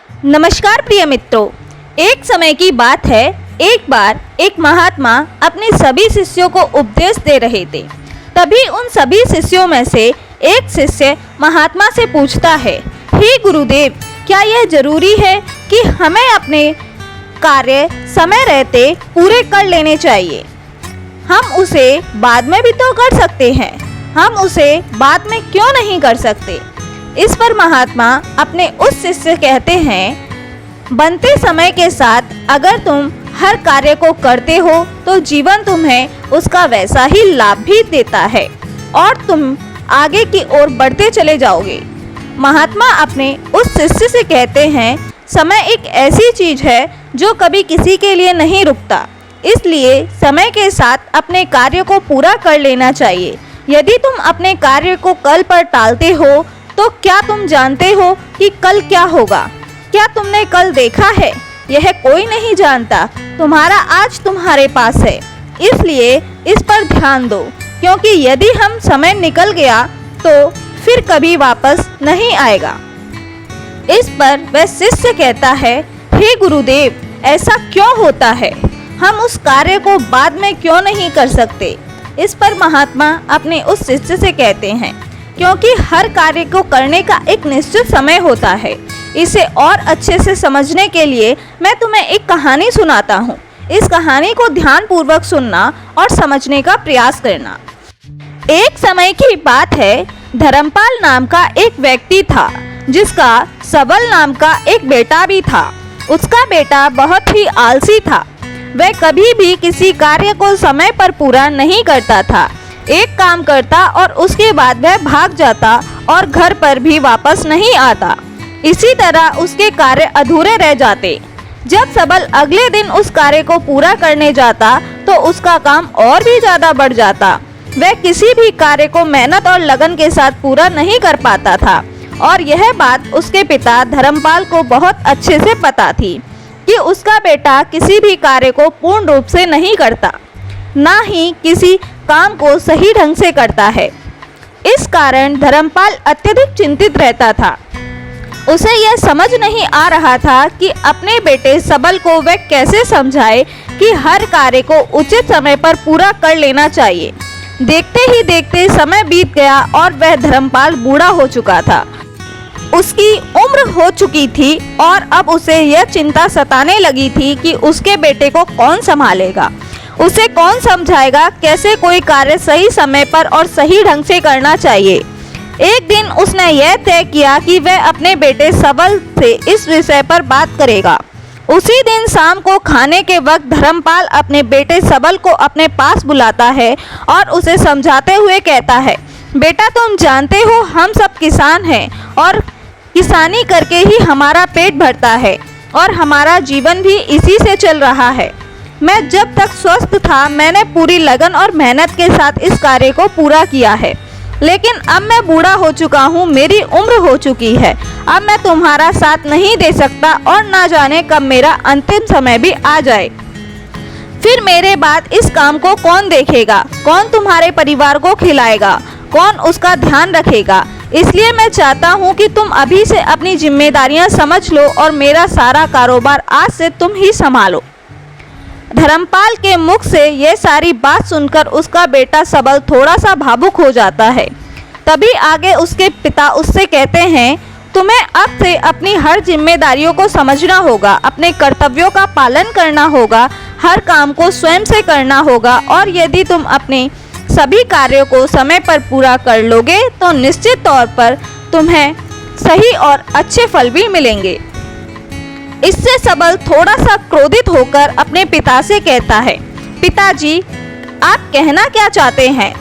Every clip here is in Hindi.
नमस्कार प्रिय मित्रों, एक समय की बात है। एक बार एक महात्मा अपने सभी शिष्यों को उपदेश दे रहे थे। तभी उन सभी शिष्यों में से एक शिष्य महात्मा से पूछता है, हे गुरुदेव, क्या यह जरूरी है कि हमें अपने कार्य समय रहते पूरे कर लेने चाहिए? हम उसे बाद में भी तो कर सकते हैं, हम उसे बाद में क्यों नहीं कर सकते? इस पर महात्मा अपने उस शिष्य से कहते हैं, बनते समय के साथ अगर तुम हर कार्य को करते हो तो जीवन तुम्हें उसका वैसा ही लाभ भी देता है और तुम आगे की ओर बढ़ते चले जाओगे। महात्मा अपने उस शिष्य से कहते हैं, समय एक ऐसी चीज है जो कभी किसी के लिए नहीं रुकता, इसलिए समय के साथ अपने कार्य को पूरा कर लेना चाहिए। यदि तुम अपने कार्य को कल पर टालते हो तो क्या तुम जानते हो कि कल क्या होगा? क्या तुमने कल देखा है? यह कोई नहीं जानता। तुम्हारा आज तुम्हारे पास है, इसलिए इस पर ध्यान दो, क्योंकि यदि हम समय निकल गया तो फिर कभी वापस नहीं आएगा। इस पर वह शिष्य कहता है, हे गुरुदेव, ऐसा क्यों होता है? हम उस कार्य को बाद में क्यों नहीं कर सकते? इस पर महात्मा अपने उस शिष्य से कहते हैं, क्योंकि हर कार्य को करने का एक निश्चित समय होता है। इसे और अच्छे से समझने के लिए मैं तुम्हें एक कहानी सुनाता हूँ। इस कहानी को ध्यानपूर्वक सुनना और समझने का प्रयास करना। एक समय की बात है, धर्मपाल नाम का एक व्यक्ति था, जिसका सबल नाम का एक बेटा भी था। उसका बेटा बहुत ही आलसी था। वह कभी भी किसी कार्य को समय पर पूरा नहीं करता था। एक काम करता और उसके बाद वह भाग जाता और घर पर भी वापस नहीं आता। इसी तरह उसके कार्य अधूरे रह जाते। जब सबल अगले दिन उस कार्य को पूरा करने जाता तो उसका काम और भी ज्यादा बढ़ जाता। वह किसी भी कार्य को मेहनत और लगन के साथ पूरा नहीं कर पाता था और यह बात उसके पिता धर्मपाल को बहुत अच्छे से पता थी कि उसका बेटा किसी भी कार्य को पूर्ण रूप से नहीं करता, ना ही किसी काम को सही ढंग से करता है। इस कारण धर्मपाल अत्यधिक चिंतित रहता था। उसे यह समझ नहीं आ रहा था कि अपने बेटे सबल को वह कैसे समझाए कि हर कार्य को उचित समय पर पूरा कर लेना चाहिए। देखते ही देखते समय बीत गया और वह धर्मपाल बूढ़ा हो चुका था। उसकी उम्र हो चुकी थी और अब उसे यह चिंता सताने लगी थी कि उसके बेटे को कौन संभालेगा, उसे कौन समझाएगा कैसे कोई कार्य सही समय पर और सही ढंग से करना चाहिए। एक दिन उसने यह तय किया कि वह अपने बेटे सबल से इस विषय पर बात करेगा। उसी दिन शाम को खाने के वक्त धर्मपाल अपने बेटे सबल को अपने पास बुलाता है और उसे समझाते हुए कहता है, बेटा, तुम जानते हो हम सब किसान हैं और किसानी करके ही हमारा पेट भरता है और हमारा जीवन भी इसी से चल रहा है। मैं जब तक स्वस्थ था मैंने पूरी लगन और मेहनत के साथ इस कार्य को पूरा किया है, लेकिन अब मैं बूढ़ा हो चुका हूँ, मेरी उम्र हो चुकी है। अब मैं तुम्हारा साथ नहीं दे सकता और ना जाने कब मेरा अंतिम समय भी आ जाए। फिर मेरे बाद इस काम को कौन देखेगा? कौन तुम्हारे परिवार को खिलाएगा? कौन उसका ध्यान रखेगा? इसलिए मैं चाहता हूँ कि तुम अभी से अपनी जिम्मेदारियाँ समझ लो और मेरा सारा कारोबार आज से तुम ही संभालो। धर्मपाल के मुख से यह सारी बात सुनकर उसका बेटा सबल थोड़ा सा भावुक हो जाता है। तभी आगे उसके पिता उससे कहते हैं, तुम्हें अब से अपनी हर जिम्मेदारियों को समझना होगा, अपने कर्तव्यों का पालन करना होगा, हर काम को स्वयं से करना होगा और यदि तुम अपने सभी कार्यों को समय पर पूरा कर लोगे तो निश्चित तौर पर तुम्हें सही और अच्छे फल भी मिलेंगे। इससे सबल थोड़ा सा क्रोधित होकर अपने पिता से कहता है, पिताजी, आप कहना क्या चाहते हैं?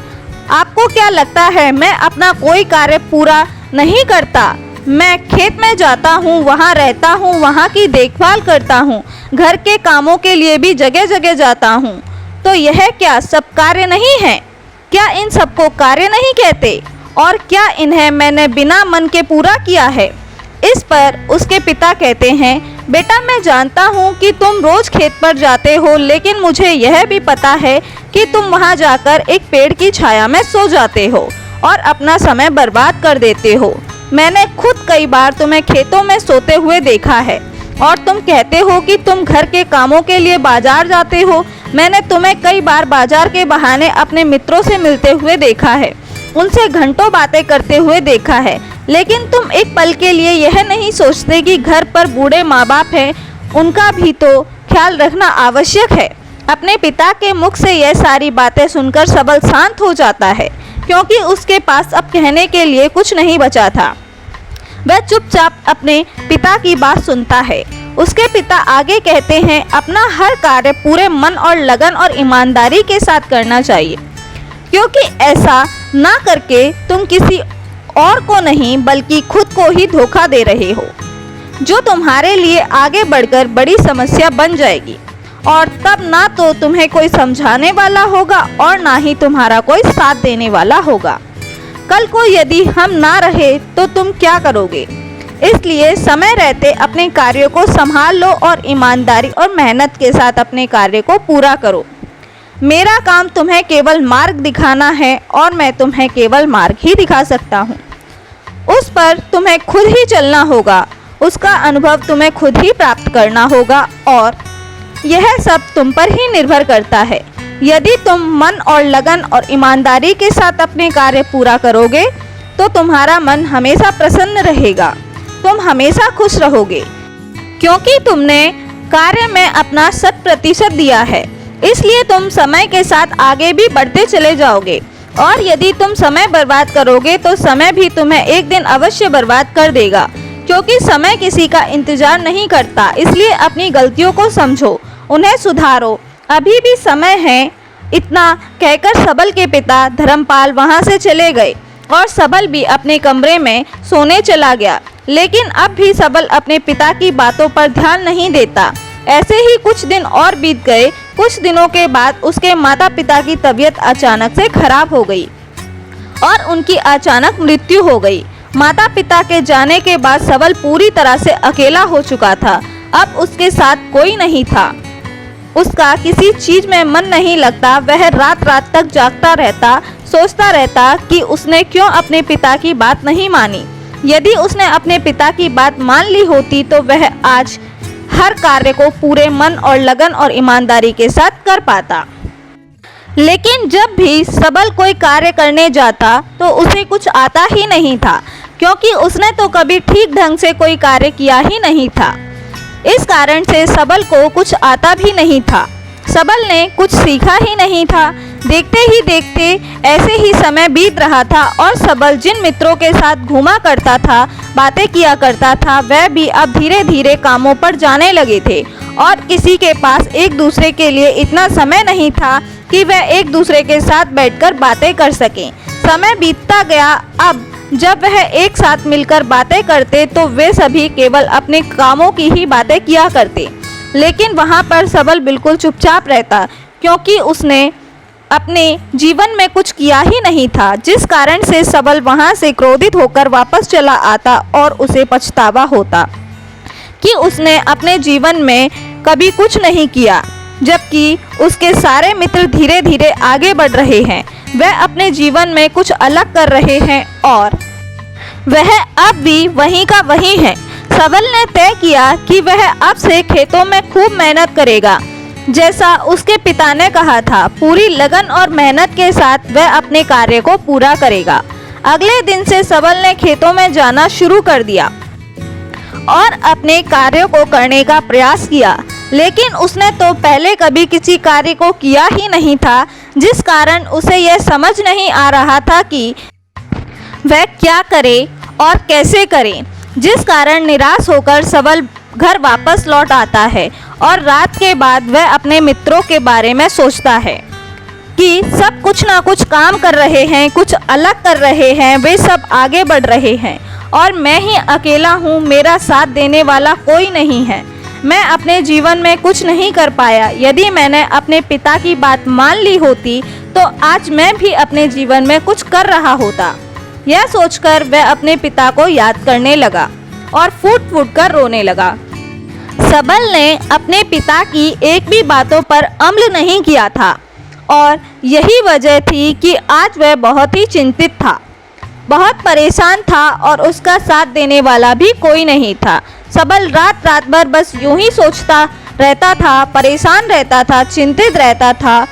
आपको क्या लगता है मैं अपना कोई कार्य पूरा नहीं करता? मैं खेत में जाता हूँ, वहाँ रहता हूँ, वहाँ की देखभाल करता हूँ, घर के कामों के लिए भी जगह जगह जाता हूँ। तो यह क्या सब कार्य नहीं है? क्या इन सबको कार्य नहीं कहते? और क्या इन्हें मैंने बिना मन के पूरा किया है? इस पर उसके पिता कहते हैं, बेटा, मैं जानता हूँ कि तुम रोज खेत पर जाते हो, लेकिन मुझे यह भी पता है कि तुम वहाँ जाकर एक पेड़ की छाया में सो जाते हो और अपना समय बर्बाद कर देते हो। मैंने खुद कई बार तुम्हें खेतों में सोते हुए देखा है और तुम कहते हो कि तुम घर के कामों के लिए बाजार जाते हो। मैंने तुम्हें कई बार बाजार के बहाने अपने मित्रों से मिलते हुए देखा है, उनसे घंटों बातें करते हुए देखा है, लेकिन तुम एक पल के लिए यह नहीं सोचते कि घर पर बूढ़े माँ बाप हैं, उनका भी तो ख्याल रखना आवश्यक है। अपने पिता के मुख से यह सारी बातें सुनकर सबल शांत हो जाता है, क्योंकि उसके पास अब कहने के लिए कुछ नहीं बचा था। वह चुपचाप अपने पिता की बात सुनता है। उसके पिता आगे कहते हैं, अपना हर कार्य पूरे मन और लगन और ईमानदारी के साथ करना चाहिए, क्योंकि ऐसा ना करके तुम किसी और को नहीं बल्कि खुद को ही धोखा दे रहे हो, जो तुम्हारे लिए आगे बढ़कर बड़ी समस्या बन जाएगी। और तब ना तो तुम्हें कोई समझाने वाला होगा और ना ही तुम्हारा कोई साथ देने वाला होगा। कल को यदि हम ना रहे तो तुम क्या करोगे? इसलिए समय रहते अपने कार्यों को संभाल लो और ईमानदारी और मेहनत के साथ अपने कार्य को पूरा करो। मेरा काम तुम्हें केवल मार्ग दिखाना है और मैं तुम्हें केवल मार्ग ही दिखा सकता हूँ। उस पर तुम्हें खुद ही चलना होगा, उसका अनुभव तुम्हें खुद ही प्राप्त करना होगा और यह सब तुम पर ही निर्भर करता है। यदि तुम मन और लगन और ईमानदारी के साथ अपने कार्य पूरा करोगे तो तुम्हारा मन हमेशा प्रसन्न रहेगा, तुम हमेशा खुश रहोगे, क्योंकि तुमने कार्य में अपना 100% दिया है। इसलिए तुम समय के साथ आगे भी बढ़ते चले जाओगे। और यदि तुम समय बर्बाद करोगे तो समय भी तुम्हें एक दिन अवश्य बर्बाद कर देगा, क्योंकि समय किसी का इंतजार नहीं करता। इसलिए अपनी गलतियों को समझो, उन्हें सुधारो, अभी भी समय है। इतना कहकर सबल के पिता धर्मपाल वहां से चले गए और सबल भी अपने कमरे में सोने चला गया। लेकिन अब भी सबल अपने पिता की बातों पर ध्यान नहीं देता। ऐसे ही कुछ दिन और बीत गए। कुछ दिनों के बाद उसके माता पिता की तबीयत अचानक से खराब हो गई और उनकी अचानक मृत्यु हो गई। माता पिता के जाने के बाद सबल पूरी तरह से अकेला हो चुका था। अब उसके साथ कोई नहीं था, उसका किसी चीज में मन नहीं लगता। वह रात रात तक जागता रहता, सोचता रहता कि उसने क्यों अपने पिता की बात नहीं मानी। यदि उसने अपने पिता की बात मान ली होती तो वह आज हर कार्य को पूरे मन और लगन और ईमानदारी के साथ कर पाता। लेकिन जब भी सबल कोई कार्य करने जाता तो उसे कुछ आता ही नहीं था, क्योंकि उसने तो कभी ठीक ढंग से कोई कार्य किया ही नहीं था। इस कारण से सबल को कुछ आता भी नहीं था। सबल ने कुछ सीखा ही नहीं था। देखते ही देखते ऐसे ही समय बीत रहा था और सबल जिन मित्रों के साथ घूमा करता था, बातें किया करता था, वह भी अब धीरे धीरे कामों पर जाने लगे थे और किसी के पास एक दूसरे के लिए इतना समय नहीं था कि वह एक दूसरे के साथ बैठकर बातें कर सकें। समय बीतता गया। अब जब वह एक साथ मिलकर बातें करते तो वे सभी केवल अपने कामों की ही बातें किया करते। लेकिन वहाँ पर सबल बिल्कुल चुपचाप रहता, क्योंकि उसने अपने जीवन में कुछ किया ही नहीं था, जिस कारण से सबल वहाँ से क्रोधित होकर वापस चला आता और उसे पछतावा होता कि उसने अपने जीवन में कभी कुछ नहीं किया, जबकि उसके सारे मित्र धीरे धीरे आगे बढ़ रहे हैं। वह अपने जीवन में कुछ अलग कर रहे हैं और वह अब भी वहीं का वहीं है। सबल ने तय किया कि वह अब से खेतों में खूब मेहनत करेगा, जैसा उसके पिता ने कहा था। पूरी लगन और मेहनत के साथ वह अपने कार्य को पूरा करेगा। अगले दिन से सबल ने खेतों में जाना शुरू कर दिया और अपने कार्यों को करने का प्रयास किया। लेकिन उसने तो पहले कभी किसी कार्य को किया ही नहीं था, जिस कारण उसे यह समझ नहीं आ रहा था कि वह क्या करे और कैसे करे। जिस कारण निराश होकर सबल घर वापस लौट आता है और रात के बाद वह अपने मित्रों के बारे में सोचता है कि सब कुछ ना कुछ काम कर रहे हैं, कुछ अलग कर रहे हैं, वे सब आगे बढ़ रहे हैं और मैं ही अकेला हूँ, मेरा साथ देने वाला कोई नहीं है। मैं अपने जीवन में कुछ नहीं कर पाया। यदि मैंने अपने पिता की बात मान ली होती तो आज मैं भी अपने जीवन में कुछ कर रहा होता। यह सोचकर वह अपने पिता को याद करने लगा और फूट फूट कर रोने लगा। सबल ने अपने पिता की एक भी बातों पर अमल नहीं किया था और यही वजह थी कि आज वह बहुत ही चिंतित था। बहुत परेशान था और उसका साथ देने वाला भी कोई नहीं था। सबल रात रात भर बस यूं ही सोचता रहता था, परेशान रहता था, चिंतित रहता था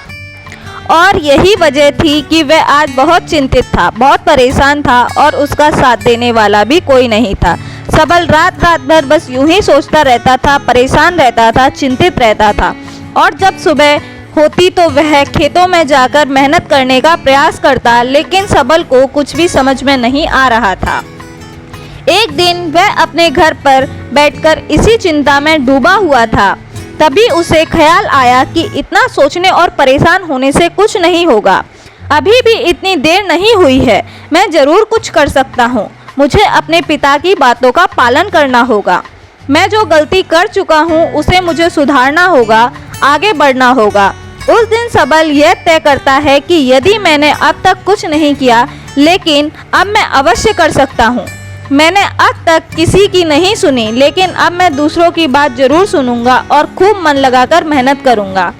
और यही वजह थी कि वह आज बहुत चिंतित था, बहुत परेशान था और उसका साथ देने वाला भी कोई नहीं था। सबल रात रात भर बस यूं ही सोचता रहता था, परेशान रहता था, चिंतित रहता था और जब सुबह होती तो वह खेतों में जाकर मेहनत करने का प्रयास करता, लेकिन सबल को कुछ भी समझ में नहीं आ रहा था। एक दिन वह अपने घर पर बैठकर इसी चिंता में डूबा हुआ था। तभी उसे ख्याल आया कि इतना सोचने और परेशान होने से कुछ नहीं होगा। अभी भी इतनी देर नहीं हुई है, मैं ज़रूर कुछ कर सकता हूँ। मुझे अपने पिता की बातों का पालन करना होगा। मैं जो गलती कर चुका हूँ उसे मुझे सुधारना होगा, आगे बढ़ना होगा। उस दिन सबल यह तय करता है कि यदि मैंने अब तक कुछ नहीं किया, लेकिन अब मैं अवश्य कर सकता हूँ। मैंने अब तक किसी की नहीं सुनी, लेकिन अब मैं दूसरों की बात जरूर सुनूंगा और खूब मन लगाकर मेहनत करूंगा।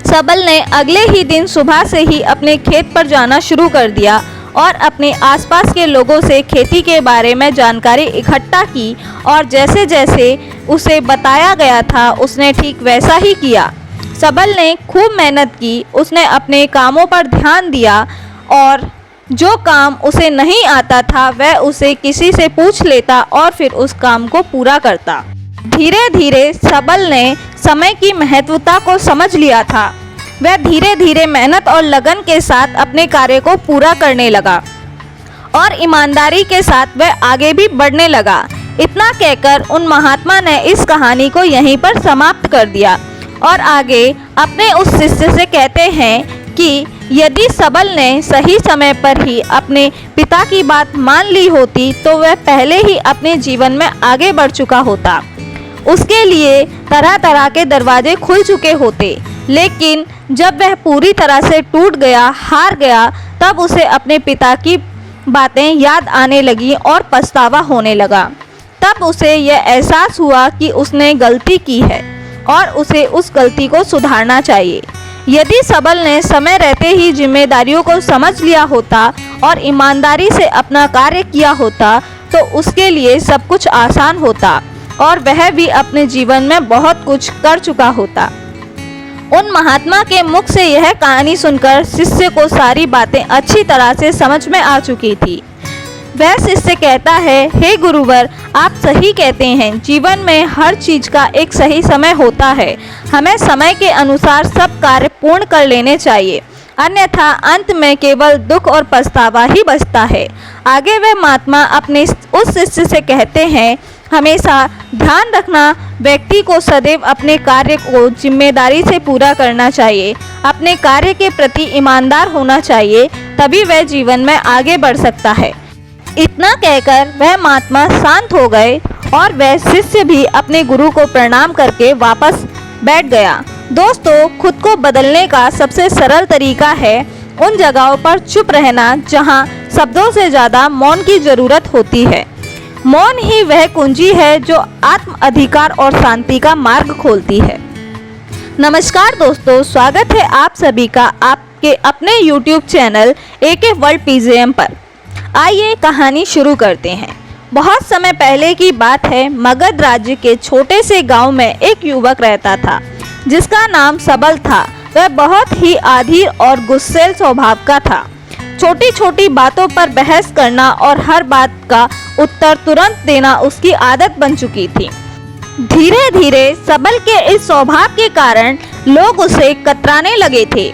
सबल ने अगले ही दिन सुबह से ही अपने खेत पर जाना शुरू कर दिया और अपने आसपास के लोगों से खेती के बारे में जानकारी इकट्ठा की और जैसे जैसे उसे बताया गया था उसने ठीक वैसा ही किया। सबल ने खूब मेहनत की, उसने अपने कामों पर ध्यान दिया और जो काम उसे नहीं आता था वह उसे किसी से पूछ लेता और फिर उस काम को पूरा करता। धीरे धीरे सबल ने समय की महत्वता को समझ लिया था। वह धीरे धीरे मेहनत और लगन के साथ अपने कार्य को पूरा करने लगा और ईमानदारी के साथ वह आगे भी बढ़ने लगा। इतना कहकर उन महात्मा ने इस कहानी को यहीं पर समाप्त कर दिया और आगे अपने उस शिष्य से कहते हैं कि यदि सबल ने सही समय पर ही अपने पिता की बात मान ली होती तो वह पहले ही अपने जीवन में आगे बढ़ चुका होता। उसके लिए तरह तरह के दरवाजे खुल चुके होते, लेकिन जब वह पूरी तरह से टूट गया, हार गया, तब उसे अपने पिता की बातें याद आने लगी और पछतावा होने लगा। तब उसे यह एहसास हुआ कि उसने गलती की है और उसे उस गलती को सुधारना चाहिए। यदि सबल ने समय रहते ही जिम्मेदारियों को समझ लिया होता और ईमानदारी से अपना कार्य किया होता तो उसके लिए सब कुछ आसान होता और वह भी अपने जीवन में बहुत कुछ कर चुका होता। उन महात्मा के मुख से यह कहानी सुनकर शिष्य को सारी बातें अच्छी तरह से समझ में आ चुकी थी। वह शिष्य कहता है, हे गुरुवर, आप सही कहते हैं। जीवन में हर चीज का एक सही समय होता है। हमें समय के अनुसार सब कार्य पूर्ण कर लेने चाहिए, अन्यथा अंत में केवल दुख और पछतावा ही बचता है। आगे वह महात्मा अपने उस शिष्य से कहते हैं, हमेशा ध्यान रखना, व्यक्ति को सदैव अपने कार्य को जिम्मेदारी से पूरा करना चाहिए, अपने कार्य के प्रति ईमानदार होना चाहिए, तभी वह जीवन में आगे बढ़ सकता है। इतना कहकर वह महात्मा शांत हो गए और वह शिष्य भी अपने गुरु को प्रणाम करके वापस बैठ गया। दोस्तों, खुद को बदलने का सबसे सरल तरीका है उन जगहों पर चुप रहना जहां शब्दों से ज़्यादा मौन की ज़रूरत होती है। मौन ही वह कुंजी है जो आत्म अधिकार और शांति का मार्ग खोलती है। नमस्कार दोस्तों, स्वागत है आप सभी का आपके अपने YouTube channel AK world PJM पर। आइए कहानी शुरू करते हैं। बहुत समय पहले की बात है। मगध राज्य के छोटे से गांव में एक युवक रहता था जिसका नाम सबल था। वह बहुत ही आधीर और गुस्सैल स्वभाव का था। छोटी छोटी बातों पर बहस करना और हर बात का उत्तर तुरंत देना उसकी आदत बन चुकी थी। धीरे धीरे सबल के इस स्वभाव के कारण लोग उसे कतराने लगे थे।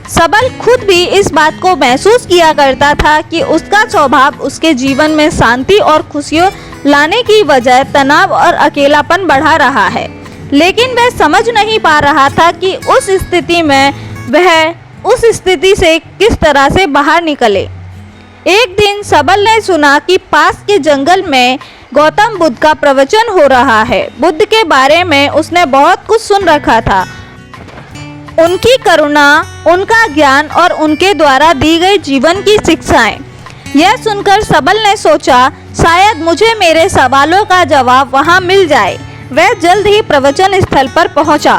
सबल खुद भी इस बात को महसूस किया करता था कि उसका स्वभाव उसके जीवन में शांति और खुशियों लाने की बजाय तनाव और अकेलापन बढ़ा रहा है, लेकिन वह समझ नहीं पा रहा था कि उस स्थिति में वह उस स्थिति से किस तरह से बाहर निकले। एक दिन सबल ने सुना कि पास के जंगल में गौतम बुद्ध का प्रवचन हो रहा है। बुद्ध के बारे में उसने बहुत कुछ सुन रखा था। उनकी करुणा, उनका ज्ञान और उनके द्वारा दी गई जीवन की शिक्षाएं। यह सुनकर सबल ने सोचा, शायद मुझे मेरे सवालों का जवाब वहां मिल जाए। वह जल्द ही प्रवचन स्थल पर पहुंचा।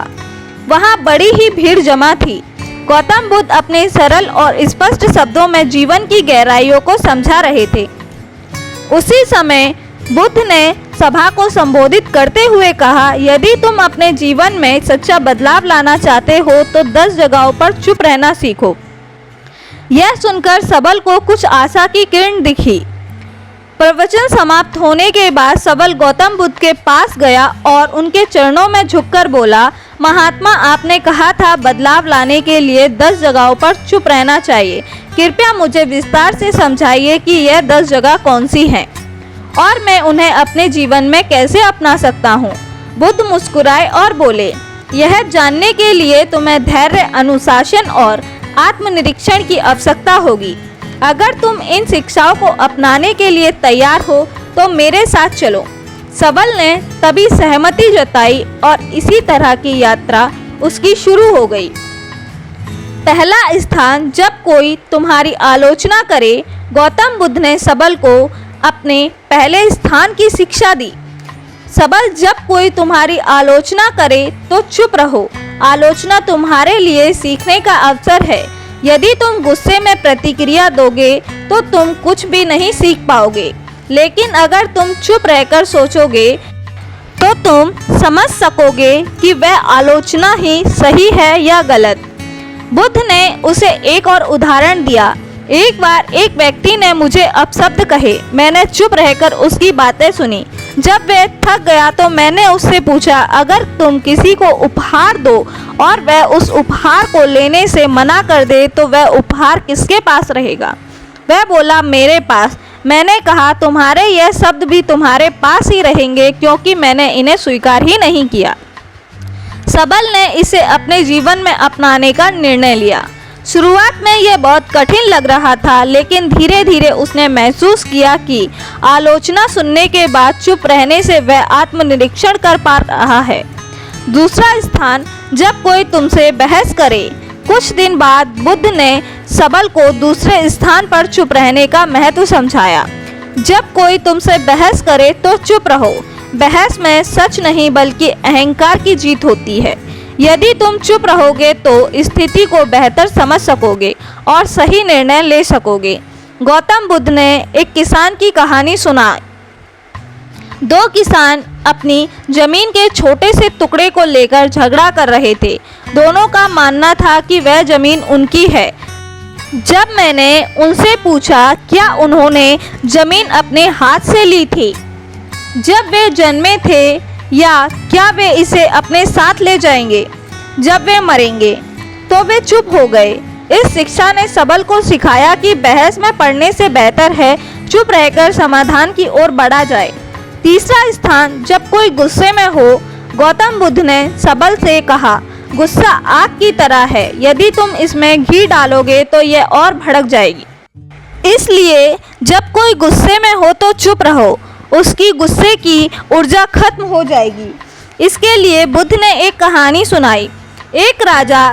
वहां बड़ी ही भीड़ जमा थी। गौतम बुद्ध अपने सरल और स्पष्ट शब्दों में जीवन की गहराइयों को समझा रहे थे। उसी समय बुद्ध ने सभा को संबोधित करते हुए कहा, यदि तुम अपने जीवन में सच्चा बदलाव लाना चाहते हो तो 10 जगहों पर चुप रहना सीखो। यह सुनकर सबल को कुछ आशा की किरण दिखी। प्रवचन समाप्त होने के बाद सबल गौतम बुद्ध के पास गया और उनके चरणों में झुककर बोला, महात्मा, आपने कहा था बदलाव लाने के लिए 10 जगहों पर चुप रहना चाहिए। कृपया मुझे विस्तार से समझाइए कि यह 10 जगह कौन सी हैं और मैं उन्हें अपने जीवन में कैसे अपना सकता हूँ। बुद्ध मुस्कुराए और बोले, यह जानने के लिए तुम्हें धैर्य, अनुशासन और आत्मनिरीक्षण की आवश्यकता होगी। अगर तुम इन शिक्षाओं को अपनाने के लिए तैयार हो तो मेरे साथ चलो। सबल ने तभी सहमति जताई और इसी तरह की यात्रा उसकी शुरू हो गई। पहला स्थान, जब कोई तुम्हारी आलोचना करे। गौतम बुद्ध ने सबल को अपने पहले स्थान की शिक्षा दी। सबल, जब कोई तुम्हारी आलोचना करे तो चुप रहो। आलोचना तुम्हारे लिए सीखने का अवसर है। यदि तुम गुस्से में प्रतिक्रिया दोगे तो तुम कुछ भी नहीं सीख पाओगे, लेकिन अगर तुम चुप रहकर सोचोगे तो तुम समझ सकोगे कि वह आलोचना ही सही है या गलत। बुद्ध ने उसे एक और उदाहरण दिया। एक बार एक व्यक्ति ने मुझे अपशब्द कहे। मैंने चुप रहकर उसकी बातें सुनी। जब वह थक गया तो मैंने उससे पूछा, अगर तुम किसी को उपहार दो और वह उस उपहार को लेने से मना कर दे तो वह उपहार किसके पास रहेगा? वह बोला, मेरे पास। मैंने कहा, तुम्हारे यह शब्द भी तुम्हारे पास ही रहेंगे क्योंकि मैंने इन्हें स्वीकार ही नहीं किया। सबल ने इसे अपने जीवन में अपनाने का निर्णय लिया। शुरुआत में यह बहुत कठिन लग रहा था, लेकिन धीरे धीरे उसने महसूस किया कि आलोचना सुनने के बाद चुप रहने से वह आत्मनिरीक्षण कर पा रहा है। दूसरा स्थान, जब कोई तुमसे बहस करे। कुछ दिन बाद बुद्ध ने सबल को दूसरे स्थान पर चुप रहने का महत्व समझाया। जब कोई तुमसे बहस करे तो चुप रहो। बहस में सच नहीं बल्कि अहंकार की जीत होती है। यदि तुम चुप रहोगे तो स्थिति को बेहतर समझ सकोगे और सही निर्णय ले सकोगे। गौतम बुद्ध ने एक किसान की कहानी सुनाई। 2 किसान अपनी जमीन के छोटे से टुकड़े को लेकर झगड़ा कर रहे थे। दोनों का मानना था कि वह जमीन उनकी है। जब मैंने उनसे पूछा क्या उन्होंने जमीन अपने हाथ से ली थी जब वे जन्मे थे, या क्या वे इसे अपने साथ ले जाएंगे जब वे मरेंगे, तो वे चुप हो गए। इस शिक्षा ने सबल को सिखाया कि बहस में पड़ने से बेहतर है चुप रहकर समाधान की ओर बढ़ा जाए। तीसरा स्थान, जब कोई गुस्से में हो। गौतम बुद्ध ने सबल से कहा, गुस्सा आग की तरह है, यदि तुम इसमें घी डालोगे तो यह और भड़क जाएगी। इसलिए जब कोई गुस्से में हो तो चुप रहो, उसकी गुस्से की ऊर्जा खत्म हो जाएगी। इसके लिए बुद्ध ने एक कहानी सुनाई। एक राजा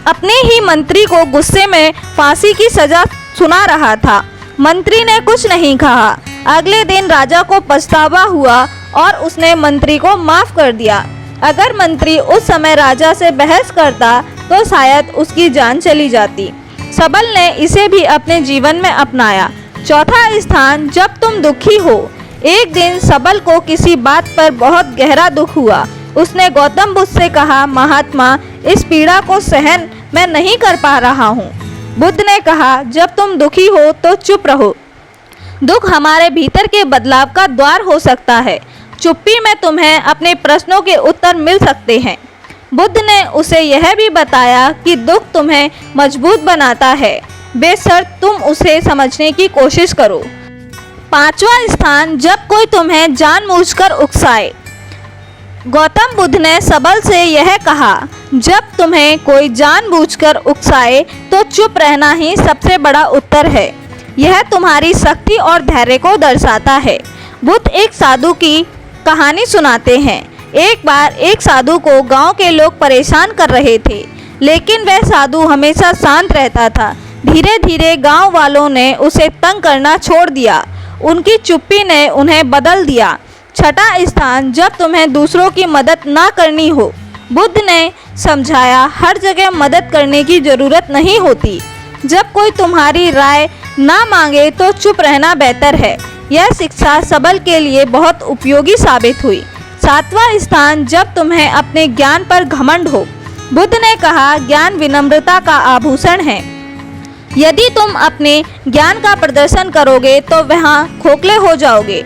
अपने ही मंत्री को गुस्से में फांसी की सजा सुना रहा था। मंत्री ने कुछ नहीं कहा। अगले दिन राजा को पछतावा हुआ और उसने मंत्री को माफ कर दिया। अगर मंत्री उस समय राजा से बहस करता तो शायद उसकी जान चली जाती। सबल ने इसे भी अपने जीवन में अपनाया। चौथा स्थान, जब तुम दुखी हो। एक दिन सबल को किसी बात पर बहुत गहरा दुख हुआ। उसने गौतम बुद्ध से कहा, महात्मा, इस पीड़ा को सहन मैं नहीं कर पा रहा हूँ। बुद्ध ने कहा, जब तुम दुखी हो तो चुप रहो। दुख हमारे भीतर के बदलाव का द्वार हो सकता है। चुप्पी में तुम्हें अपने प्रश्नों के उत्तर मिल सकते हैं। बुद्ध ने उसे यह भी बताया कि दुख तुम्हें मजबूत बनाता है, बेशर्त तुम उसे समझने की कोशिश करो। पांचवा स्थान, जब कोई तुम्हें जानबूझकर उकसाए। गौतम बुद्ध ने सबल से यह कहा, जब तुम्हें कोई जानबूझकर उकसाए तो चुप रहना ही सबसे बड़ा उत्तर है। यह तुम्हारी शक्ति और धैर्य को दर्शाता है। बुद्ध एक साधु की कहानी सुनाते हैं। एक बार एक साधु को गांव के लोग परेशान कर रहे थे, लेकिन वह साधु हमेशा शांत रहता था। धीरे धीरे गांव वालों ने उसे तंग करना छोड़ दिया। उनकी चुप्पी ने उन्हें बदल दिया। छठा स्थान, जब तुम्हें दूसरों की मदद ना करनी हो। बुद्ध ने समझाया, हर जगह मदद करने की जरूरत नहीं होती। जब कोई तुम्हारी राय ना मांगे तो चुप रहना बेहतर है। यह शिक्षा सबल के लिए बहुत उपयोगी साबित हुई। 7वां स्थान, जब तुम्हें अपने ज्ञान पर घमंड हो। बुद्ध ने कहा, ज्ञान विनम्रता का आभूषण है। यदि तुम अपने ज्ञान का प्रदर्शन करोगे तो वहाँ खोखले हो जाओगे।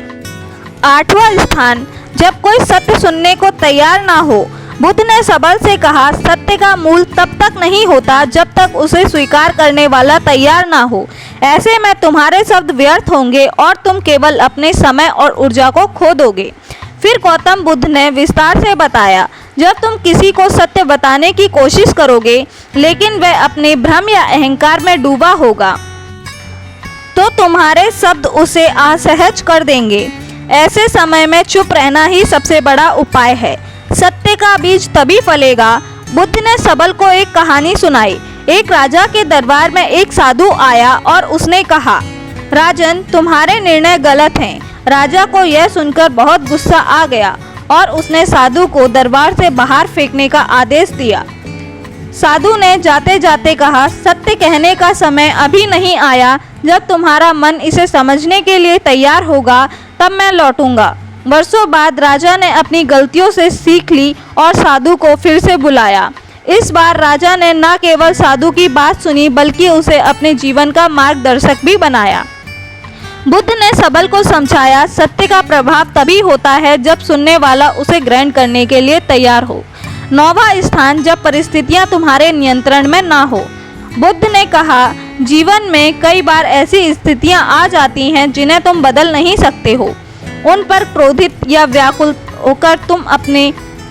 8वां स्थान, जब कोई सत्य सुनने को तैयार ना हो। बुद्ध ने सबल से कहा, सत्य का मूल तब तक नहीं होता जब तक उसे स्वीकार करने वाला तैयार ना हो। ऐसे में तुम्हारे शब्द व्यर्थ होंगे और तुम केवल अपने समय और ऊर्जा को खो दोगे। फिर गौतम बुद्ध ने विस्तार से बताया, जब तुम किसी को सत्य बताने की कोशिश करोगे लेकिन वह अपने भ्रम या अहंकार में डूबा होगा तो तुम्हारे शब्द उसे असहज कर देंगे। ऐसे समय में चुप रहना ही सबसे बड़ा उपाय है। सत्य का बीज तभी फलेगा। बुद्ध ने सबल को एक कहानी सुनाई। एक राजा के दरबार में एक साधु आया और उसने कहा, राजन, तुम्हारे निर्णय गलत हैं। राजा को यह सुनकर बहुत गुस्सा आ गया और उसने साधु को दरबार से बाहर फेंकने का आदेश दिया। साधु ने जाते जाते कहा, सत्य कहने का समय अभी नहीं आया। जब तुम्हारा मन इसे समझने के लिए तैयार होगा तब मैं लौटूंगा। वर्षों बाद राजा ने अपनी गलतियों से सीख ली और साधु को फिर से बुलाया। इस बार राजा ने न केवल साधु की बात सुनी बल्कि उसे अपने जीवन का मार्गदर्शक भी बनाया। बुद्ध ने सबल को समझाया, सत्य का प्रभाव तभी होता है जब सुनने वाला उसे ग्रहण करने के लिए तैयार हो। 9वां स्थान, जब परिस्थितियां तुम्हारे नियंत्रण में ना हो। बुद्ध ने कहा, जीवन में कई बार ऐसी स्थितियां आ जाती हैं जिन्हें तुम बदल नहीं सकते हो। उन पर क्रोधित या व्याकुल होकर तुम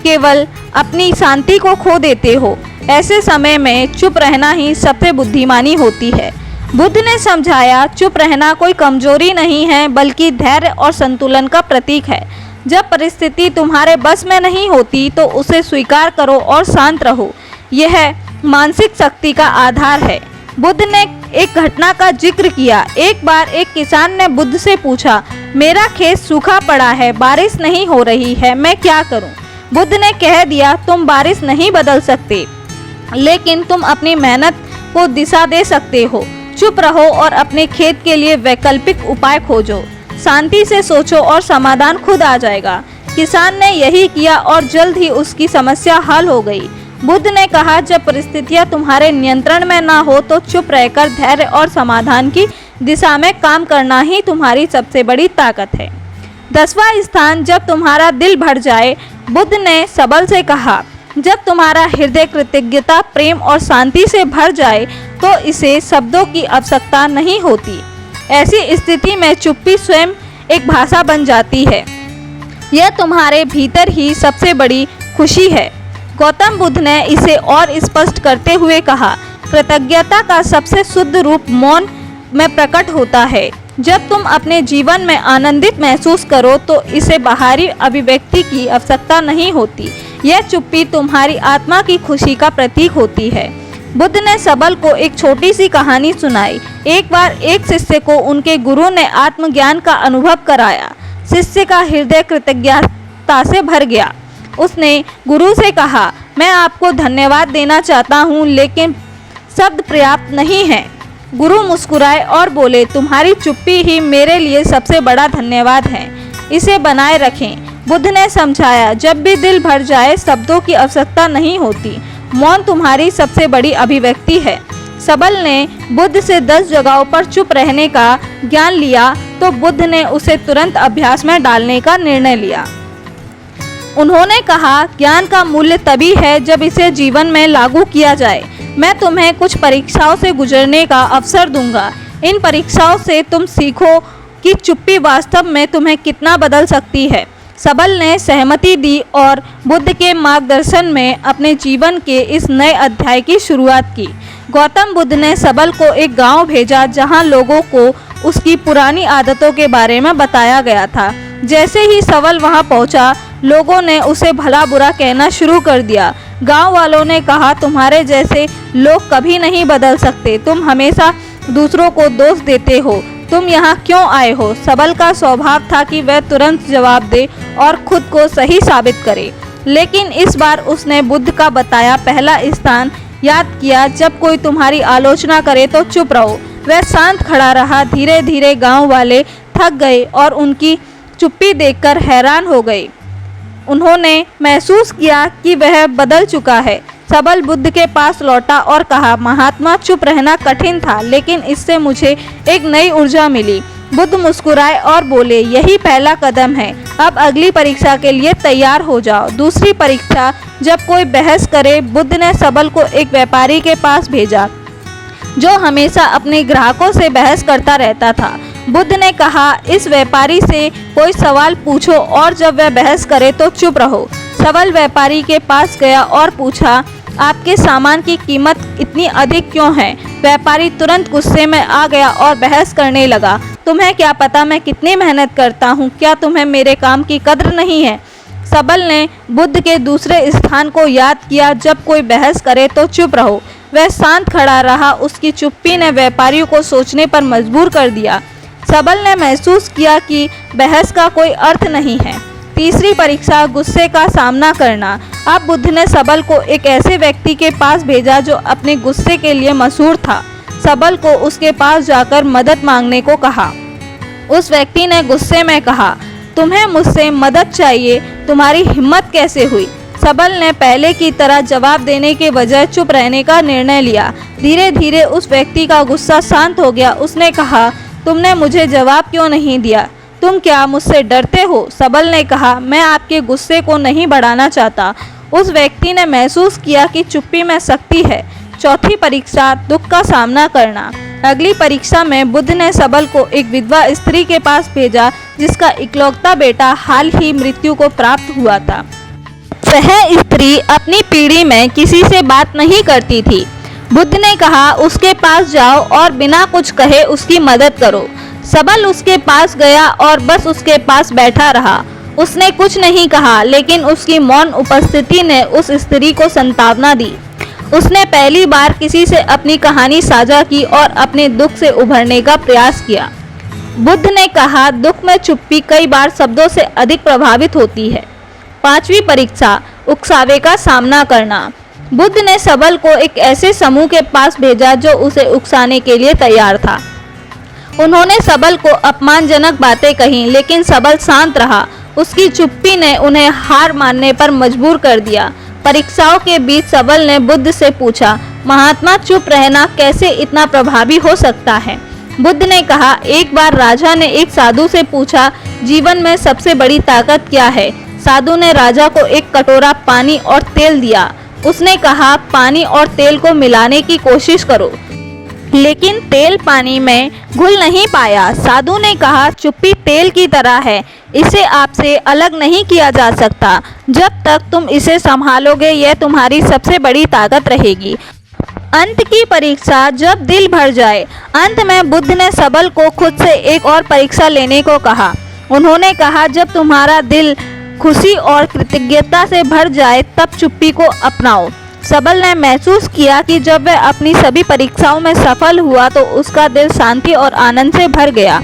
केवल अपनी शांति को खो देते हो। ऐसे समय में चुप रहना ही सबसे बुद्धिमानी होती है। बुद्ध ने समझाया, चुप रहना कोई कमजोरी नहीं है बल्कि धैर्य और संतुलन का प्रतीक है। जब परिस्थिति तुम्हारे बस में नहीं होती तो उसे स्वीकार करो और शांत रहो। यह मानसिक शक्ति का आधार है। बुद्ध ने एक घटना का जिक्र किया। एक बार एक किसान ने बुद्ध से पूछा, मेरा खेत सूखा पड़ा है, बारिश नहीं हो रही है, मैं क्या करूं? बुद्ध ने कह दिया, तुम बारिश नहीं बदल सकते लेकिन तुम अपनी मेहनत को दिशा दे सकते हो। चुप रहो और अपने खेत के लिए वैकल्पिक उपाय खोजो। शांति से सोचो और समाधान खुद आ जाएगा। किसान ने यही किया और जल्द ही उसकी समस्या हल हो गई। बुद्ध ने कहा, जब परिस्थितियां तुम्हारे नियंत्रण में ना हो तो चुप रहकर धैर्य और समाधान की दिशा में काम करना ही तुम्हारी सबसे बड़ी ताकत है। 10वां स्थान, जब तुम्हारा दिल भर जाए। बुद्ध ने सबल से कहा, जब तुम्हारा हृदय कृतज्ञता, प्रेम और शांति से भर जाए तो इसे शब्दों की आवश्यकता नहीं होती। ऐसी स्थिति में चुप्पी स्वयं एक भाषा बन जाती है। यह तुम्हारे भीतर ही सबसे बड़ी खुशी है। गौतम बुद्ध ने इसे और स्पष्ट करते हुए कहा, कृतज्ञता का सबसे शुद्ध रूप मौन में प्रकट होता है। जब तुम अपने जीवन में आनंदित महसूस करो तो इसे बाहरी अभिव्यक्ति की आवश्यकता नहीं होती। यह चुप्पी तुम्हारी आत्मा की खुशी का प्रतीक होती है। बुद्ध ने सबल को एक छोटी सी कहानी सुनाई। एक बार एक शिष्य को उनके गुरु ने आत्मज्ञान का अनुभव कराया। शिष्य का हृदय कृतज्ञता से भर गया। उसने गुरु से कहा, मैं आपको धन्यवाद देना चाहता हूँ लेकिन शब्द पर्याप्त नहीं है। गुरु मुस्कुराए और बोले, तुम्हारी चुप्पी ही मेरे लिए सबसे बड़ा धन्यवाद है, इसे बनाए रखें। बुद्ध ने समझाया, जब भी दिल भर जाए शब्दों की आवश्यकता नहीं होती। मौन तुम्हारी सबसे बड़ी अभिव्यक्ति है। सबल ने बुद्ध से 10 जगहों पर चुप रहने का ज्ञान लिया तो बुद्ध ने उसे तुरंत अभ्यास में डालने का निर्णय लिया। उन्होंने कहा, ज्ञान का मूल्य तभी है जब इसे जीवन में लागू किया जाए। मैं तुम्हें कुछ परीक्षाओं से गुजरने का अवसर दूंगा। इन परीक्षाओं से तुम सीखो कि चुप्पी वास्तव में तुम्हें कितना बदल सकती है। सबल ने सहमति दी और बुद्ध के मार्गदर्शन में अपने जीवन के इस नए अध्याय की शुरुआत की। गौतम बुद्ध ने सबल को एक गांव भेजा जहां लोगों को उसकी पुरानी आदतों के बारे में बताया गया था। जैसे ही सबल वहां पहुंचा, लोगों ने उसे भला बुरा कहना शुरू कर दिया। गांव वालों ने कहा, तुम्हारे जैसे लोग कभी नहीं बदल सकते, तुम हमेशा दूसरों को दोष देते हो, तुम यहाँ क्यों आए हो? सबल का स्वभाव था कि वह तुरंत जवाब दे और खुद को सही साबित करे। लेकिन इस बार उसने बुद्ध का बताया पहला स्थान याद किया। जब कोई तुम्हारी आलोचना करे तो चुप रहो। वह शांत खड़ा रहा। धीरे धीरे गांव वाले थक गए और उनकी चुप्पी देखकर हैरान हो गए। उन्होंने महसूस किया कि वह बदल चुका है। सबल बुद्ध के पास लौटा और कहा, महात्मा, चुप रहना कठिन था, लेकिन इससे मुझे एक नई ऊर्जा मिली। बुद्ध मुस्कुराए और बोले, यही पहला कदम है। अब अगली परीक्षा के लिए तैयार हो जाओ। दूसरी परीक्षा, जब कोई बहस करे। बुद्ध ने सबल को एक व्यापारी के पास भेजा जो हमेशा अपने ग्राहकों से बहस करता रहता था। बुद्ध ने कहा, इस व्यापारी से कोई सवाल पूछो और जब वह बहस करे तो चुप रहो। सबल व्यापारी के पास गया और पूछा, आपके सामान की कीमत इतनी अधिक क्यों है? व्यापारी तुरंत गुस्से में आ गया और बहस करने लगा, तुम्हें क्या पता मैं कितनी मेहनत करता हूँ? क्या तुम्हें मेरे काम की कद्र नहीं है? सबल ने बुद्ध के दूसरे स्थान को याद किया, जब कोई बहस करे तो चुप रहो। वह शांत खड़ा रहा। उसकी चुप्पी ने व्यापारियों को सोचने पर मजबूर कर दिया। सबल ने महसूस किया कि बहस का कोई अर्थ नहीं है। तीसरी परीक्षा, गुस्से का सामना करना। अब बुद्ध ने सबल को एक ऐसे व्यक्ति के पास भेजा जो अपने गुस्से के लिए मशहूर था। सबल को उसके पास जाकर मदद मांगने को कहा। उस व्यक्ति ने गुस्से में कहा, तुम्हें मुझसे मदद चाहिए? तुम्हारी हिम्मत कैसे हुई? सबल ने पहले की तरह जवाब देने के बजाय चुप रहने का निर्णय लिया। धीरे धीरे उस व्यक्ति का गुस्सा शांत हो गया। उसने कहा, तुमने मुझे जवाब क्यों नहीं दिया? तुम क्या मुझसे डरते हो? सबल ने कहा, मैं आपके गुस्से को नहीं बढ़ाना चाहता। उस व्यक्ति ने महसूस किया कि चुप्पी में शक्ति है। चौथी परीक्षा, दुख का सामना करना। अगली परीक्षा में बुद्ध ने सबल को एक विधवा स्त्री के पास भेजा जिसका इकलौता बेटा हाल ही मृत्यु को प्राप्त हुआ था। वह स्त्री अपनी पीढ़ी में किसी से बात नहीं करती थी। बुद्ध ने कहा, उसके पास जाओ और बिना कुछ कहे उसकी मदद करो। सबल उसके पास गया और बस उसके पास बैठा रहा। उसने कुछ नहीं कहा, लेकिन उसकी मौन उपस्थिति ने उस स्त्री को सांत्वना दी। उसने पहली बार किसी से अपनी कहानी साझा की और अपने दुख से उभरने का प्रयास किया। बुद्ध ने कहा, दुख में चुप्पी कई बार शब्दों से अधिक प्रभावित होती है। पांचवी परीक्षा, उकसावे का सामना करना। बुद्ध ने सबल को एक ऐसे समूह के पास भेजा जो उसे उकसाने के लिए तैयार था। उन्होंने सबल को अपमानजनक बातें कहीं, लेकिन सबल शांत रहा। उसकी चुप्पी ने उन्हें हार मानने पर मजबूर कर दिया। परीक्षाओं के बीच सबल ने बुद्ध से पूछा, महात्मा, चुप रहना कैसे इतना प्रभावी हो सकता है? बुद्ध ने कहा, एक बार राजा ने एक साधु से पूछा, जीवन में सबसे बड़ी ताकत क्या है? साधु ने राजा को एक कटोरा पानी और तेल दिया। उसने कहा, पानी और तेल को मिलाने की कोशिश करो, लेकिन तेल पानी में घुल नहीं पाया। साधु ने कहा, चुप्पी तेल की तरह है, इसे आपसे अलग नहीं किया जा सकता। जब तक तुम इसे संभालोगे, यह तुम्हारी सबसे बड़ी ताकत रहेगी। अंत की परीक्षा, जब दिल भर जाए। अंत में बुद्ध ने सबल को खुद से एक और परीक्षा लेने को कहा। उन्होंने कहा, जब तुम्हारा दिल खुशी और कृतज्ञता से भर जाए, तब चुप्पी को अपनाओ। सबल ने महसूस किया कि जब वह अपनी सभी परीक्षाओं में सफल हुआ तो उसका दिल शांति और आनंद से भर गया।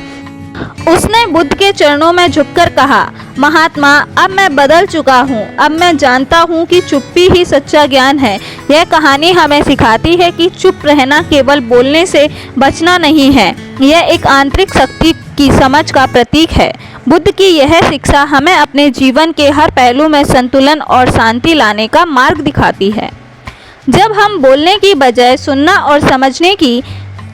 उसने बुद्ध के चरणों में झुककर कहा, महात्मा, अब मैं बदल चुका हूँ। अब मैं जानता हूँ कि चुप्पी ही सच्चा ज्ञान है। यह कहानी हमें सिखाती है कि चुप रहना केवल बोलने से बचना नहीं है, यह एक आंतरिक शक्ति की समझ का प्रतीक है। बुद्ध की यह शिक्षा हमें अपने जीवन के हर पहलू में संतुलन और शांति लाने का मार्ग दिखाती है। जब हम बोलने की बजाय सुनना और समझने की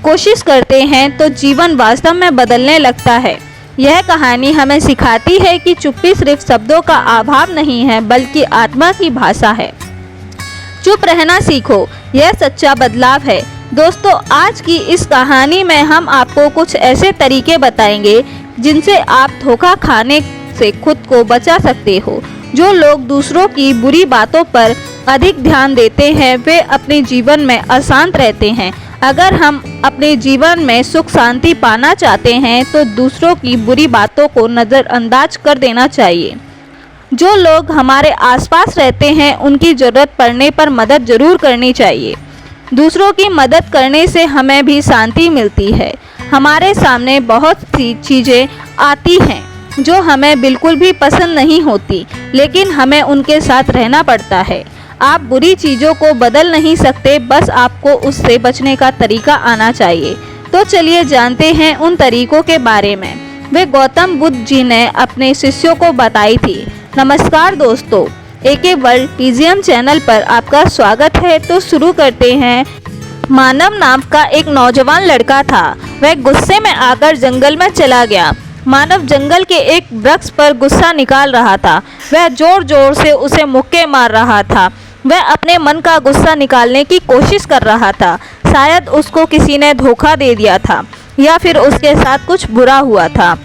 कोशिश करते हैं तो जीवन वास्तव में बदलने लगता है। यह कहानी हमें सिखाती है कि चुप्पी सिर्फ शब्दों का अभाव नहीं है, बल्कि आत्मा की भाषा है। चुप रहना सीखो, यह सच्चा बदलाव है। दोस्तों, आज की इस कहानी में हम आपको कुछ ऐसे तरीके बताएंगे जिनसे आप धोखा खाने से खुद को बचा सकते हो। जो लोग दूसरों की बुरी बातों पर अधिक ध्यान देते हैं, वे अपने जीवन में अशांत रहते हैं। अगर हम अपने जीवन में सुख शांति पाना चाहते हैं तो दूसरों की बुरी बातों को नज़रअंदाज कर देना चाहिए। जो लोग हमारे आसपास रहते हैं, उनकी ज़रूरत पड़ने पर मदद ज़रूर करनी चाहिए। दूसरों की मदद करने से हमें भी शांति मिलती है। हमारे सामने बहुत सी चीज़ें आती हैं जो हमें बिल्कुल भी पसंद नहीं होती, लेकिन हमें उनके साथ रहना पड़ता है। आप बुरी चीज़ों को बदल नहीं सकते, बस आपको उससे बचने का तरीका आना चाहिए। तो चलिए जानते हैं उन तरीकों के बारे में। वे गौतम बुद्ध जी ने अपने शिष्यों को बताई थी। नमस्कार दोस्तों, एके वर्ल्ड टीजीएम चैनल पर आपका स्वागत है। तो शुरू करते हैं। मानव नाम का एक नौजवान लड़का था। वह गुस्से में आकर जंगल में चला गया। मानव जंगल के एक वृक्ष पर गुस्सा निकाल रहा था। वह जोर जोर से उसे मुक्के मार रहा था। वह अपने मन का गुस्सा निकालने की कोशिश कर रहा था। शायद उसको किसी ने धोखा दे दिया था या फिर उसके साथ कुछ बुरा हुआ था,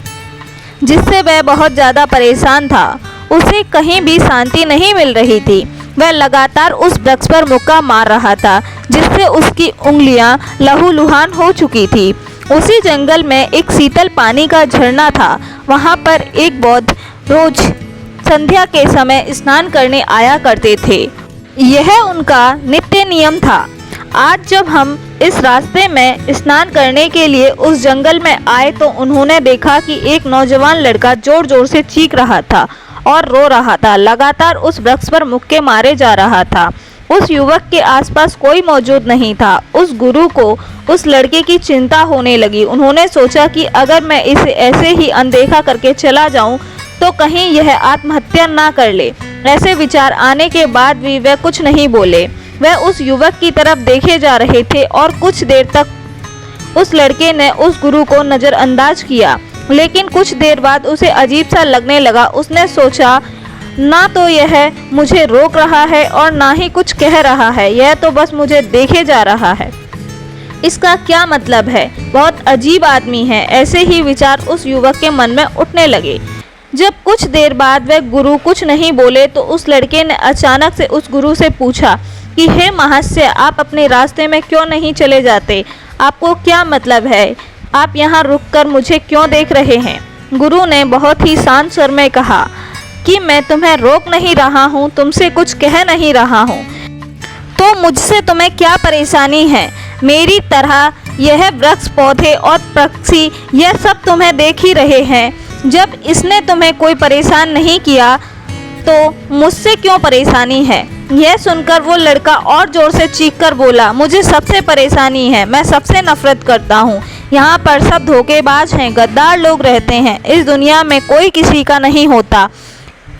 जिससे वह बहुत ज़्यादा परेशान था। उसे कहीं भी शांति नहीं मिल रही थी। वह लगातार उस वृक्ष पर मुक्का मार रहा था, जिससे उसकी उंगलियां लहूलुहान हो चुकी थी। उसी जंगल में एक शीतल पानी का झरना था। वहां पर एक बौद्ध रोज संध्या के समय स्नान करने आया करते थे। यह उनका नित्य नियम था। आज जब हम इस रास्ते में स्नान करने के लिए उस जंगल में आए तो उन्होंने देखा कि एक नौजवान लड़का जोर जोर से चीख रहा था और रो रहा था। लगातार उस वृक्ष पर मुक्के मारे जा रहा था। उस युवक के आसपास कोई मौजूद नहीं था। उस गुरु को उस लड़के की चिंता होने लगी। उन्होंने सोचा कि अगर मैं इसे ऐसे ही अनदेखा करके चला जाऊं तो कहीं यह आत्महत्या ना कर ले। ऐसे विचार आने के बाद भी वह कुछ नहीं बोले। वह उस युवक की तरफ देखे जा रहे थे और कुछ देर तक उस लड़के ने उस गुरु को नज़रअंदाज किया, लेकिन कुछ देर बाद उसे अजीब सा लगने लगा। उसने सोचा, ना तो यह मुझे रोक रहा है और ना ही कुछ कह रहा है, यह तो बस मुझे देखे जा रहा है। इसका क्या मतलब है? बहुत अजीब आदमी है। ऐसे ही विचार उस युवक के मन में उठने लगे। जब कुछ देर बाद वह गुरु कुछ नहीं बोले तो उस लड़के ने अचानक से उस गुरु से पूछा कि हे महाशय, आप अपने रास्ते में क्यों नहीं चले जाते? आपको क्या मतलब है? आप यहाँ रुककर मुझे क्यों देख रहे हैं? गुरु ने बहुत ही शांत स्वर में कहा कि मैं तुम्हें रोक नहीं रहा हूँ, तुमसे कुछ कह नहीं रहा हूँ, तो मुझसे तुम्हें क्या परेशानी है? मेरी तरह यह वृक्ष, पौधे और पक्षी यह सब तुम्हें देख ही रहे हैं। जब इसने तुम्हें कोई परेशान नहीं किया तो मुझसे क्यों परेशानी है? यह सुनकर वो लड़का और जोर से चीखकर बोला, मुझे सबसे परेशानी है। मैं सबसे नफरत करता हूँ। यहाँ पर सब धोखेबाज हैं, गद्दार लोग रहते हैं। इस दुनिया में कोई किसी का नहीं होता।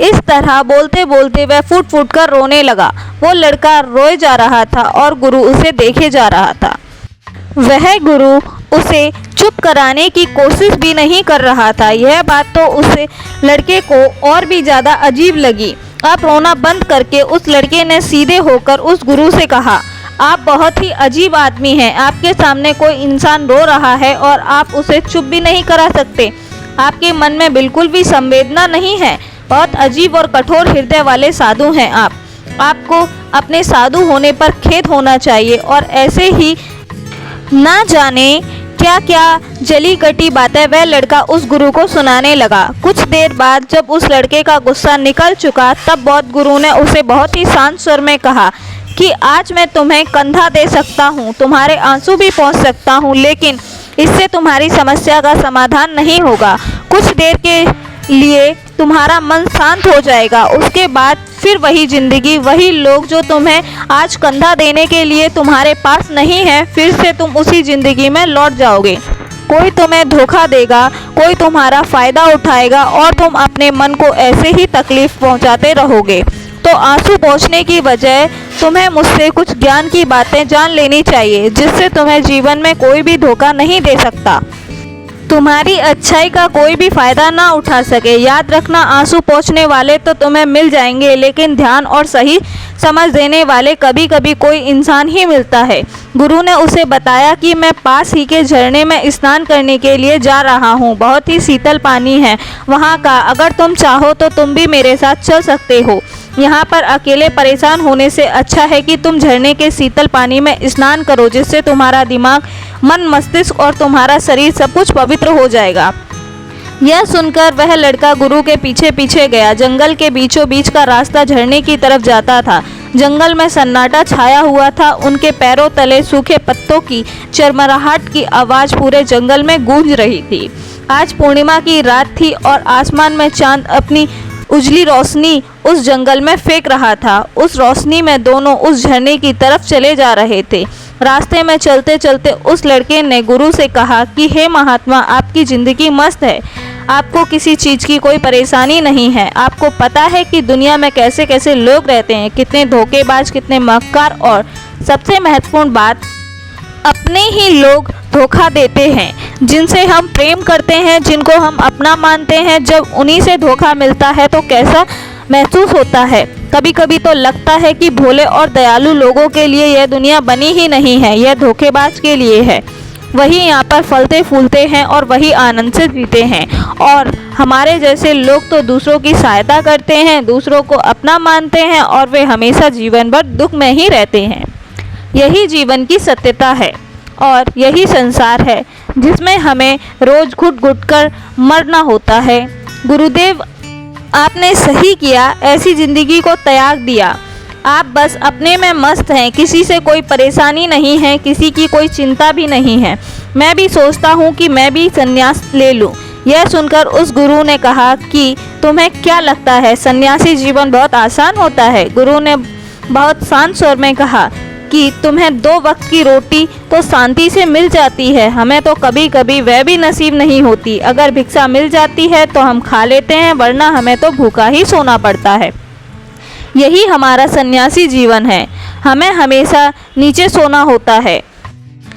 इस तरह बोलते बोलते वह फूट फूट कर रोने लगा। वो लड़का रोए जा रहा था और गुरु उसे देखे जा रहा था। वह गुरु उसे चुप कराने की कोशिश भी नहीं कर रहा था। यह बात तो उसे लड़के को और भी ज़्यादा अजीब लगी। अब रोना बंद करके उस लड़के ने सीधे होकर उस गुरु से कहा, आप बहुत ही अजीब आदमी हैं। आपके सामने कोई इंसान रो रहा है और आप उसे चुप भी नहीं करा सकते। आपके मन में बिल्कुल भी संवेदना नहीं है। बहुत अजीब और कठोर हृदय वाले साधु हैं आप। आपको अपने साधु होने पर खेद होना चाहिए। और ऐसे ही ना जाने क्या क्या जली कटी बातें वह लड़का उस गुरु को सुनाने लगा। कुछ देर बाद जब उस लड़के का गुस्सा निकल चुका तब बौद्ध गुरु ने उसे बहुत ही शांत स्वर में कहा कि आज मैं तुम्हें कंधा दे सकता हूँ, तुम्हारे आंसू भी पहुँच सकता हूँ, लेकिन इससे तुम्हारी समस्या का समाधान नहीं होगा। कुछ देर के लिए तुम्हारा मन शांत हो जाएगा, उसके बाद फिर वही जिंदगी, वही लोग जो तुम्हें आज कंधा देने के लिए तुम्हारे पास नहीं है, फिर से तुम उसी जिंदगी में लौट जाओगे। कोई तुम्हें धोखा देगा, कोई तुम्हारा फ़ायदा उठाएगा और तुम अपने मन को ऐसे ही तकलीफ़ पहुंचाते रहोगे। तो आंसू पोंछने की बजाय तुम्हें मुझसे कुछ ज्ञान की बातें जान लेनी चाहिए, जिससे तुम्हें जीवन में कोई भी धोखा नहीं दे सकता, तुम्हारी अच्छाई का कोई भी फ़ायदा ना उठा सके। याद रखना, आंसू पोंछने वाले तो तुम्हें मिल जाएंगे, लेकिन ध्यान और सही समझ देने वाले कभी कभी कोई इंसान ही मिलता है। गुरु ने उसे बताया कि मैं पास ही के झरने में स्नान करने के लिए जा रहा हूँ। बहुत ही शीतल पानी है वहाँ का। अगर तुम चाहो तो तुम भी मेरे साथ चल सकते हो। यहाँ पर अकेले परेशान होने से अच्छा है कि तुम झरने के शीतल पानी में स्नान करो, जिससे तुम्हारा दिमाग, मन, मस्तिष्क और तुम्हारा शरीर सब कुछ पवित्र हो जाएगा। यह सुनकर वह लड़का गुरु के पीछे पीछे गया। जंगल के बीचों बीच का रास्ता झरने की तरफ जाता था। जंगल में सन्नाटा छाया हुआ था। उनके पैरों तले सूखे पत्तों की चरमराहट की आवाज़ पूरे जंगल में गूंज रही थी। आज पूर्णिमा की रात थी और आसमान में चांद अपनी उजली रोशनी उस जंगल में फेंक रहा था। उस रोशनी में दोनों उस झरने की तरफ चले जा रहे थे। रास्ते में चलते चलते उस लड़के ने गुरु से कहा कि हे महात्मा, आपकी ज़िंदगी मस्त है, आपको किसी चीज़ की कोई परेशानी नहीं है। आपको पता है कि दुनिया में कैसे कैसे लोग रहते हैं, कितने धोखेबाज, कितने मक्कार, और सबसे महत्वपूर्ण बात, अपने ही लोग धोखा देते हैं। जिनसे हम प्रेम करते हैं, जिनको हम अपना मानते हैं, जब उन्हीं से धोखा मिलता है तो कैसा महसूस होता है। कभी कभी तो लगता है कि भोले और दयालु लोगों के लिए यह दुनिया बनी ही नहीं है, यह धोखेबाज के लिए है। वही यहाँ पर फलते फूलते हैं और वही आनंद से जीते हैं, और हमारे जैसे लोग तो दूसरों की सहायता करते हैं, दूसरों को अपना मानते हैं, और वे हमेशा जीवन भर दुख में ही रहते हैं। यही जीवन की सत्यता है और यही संसार है जिसमें हमें रोज घुट घुट कर मरना होता है। गुरुदेव, आपने सही किया, ऐसी ज़िंदगी को त्याग दिया। आप बस अपने में मस्त हैं, किसी से कोई परेशानी नहीं है, किसी की कोई चिंता भी नहीं है। मैं भी सोचता हूँ कि मैं भी संन्यास ले लूँ। यह सुनकर उस गुरु ने कहा कि तुम्हें क्या लगता है, सन्यासी जीवन बहुत आसान होता है? गुरु ने बहुत शांत स्वर में कहा कि तुम्हें 2 वक्त की रोटी तो शांति से मिल जाती है, हमें तो कभी कभी वह भी नसीब नहीं होती। अगर भिक्षा मिल जाती है तो हम खा लेते हैं, वरना हमें तो भूखा ही सोना पड़ता है। यही हमारा सन्यासी जीवन है। हमें हमेशा नीचे सोना होता है,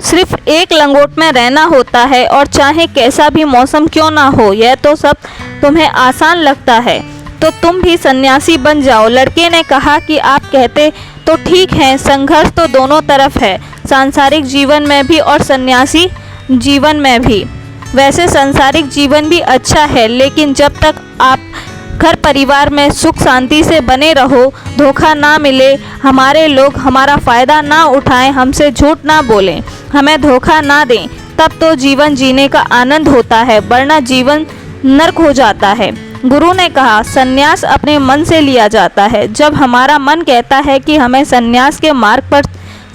सिर्फ एक लंगोट में रहना होता है, और चाहे कैसा भी मौसम क्यों ना हो। यह तो सब तुम्हें आसान लगता है, तो तुम भी सन्यासी बन जाओ। लड़के ने कहा कि आप कहते तो ठीक है, संघर्ष तो दोनों तरफ है, सांसारिक जीवन में भी और सन्यासी जीवन में भी। वैसे सांसारिक जीवन भी अच्छा है, लेकिन जब तक आप घर परिवार में सुख शांति से बने रहो, धोखा ना मिले, हमारे लोग हमारा फ़ायदा ना उठाएं, हमसे झूठ ना बोलें, हमें धोखा ना दें, तब तो जीवन जीने का आनंद होता है, वरना जीवन नर्क हो जाता है। गुरु ने कहा, संन्यास अपने मन से लिया जाता है। जब हमारा मन कहता है कि हमें संन्यास के मार्ग पर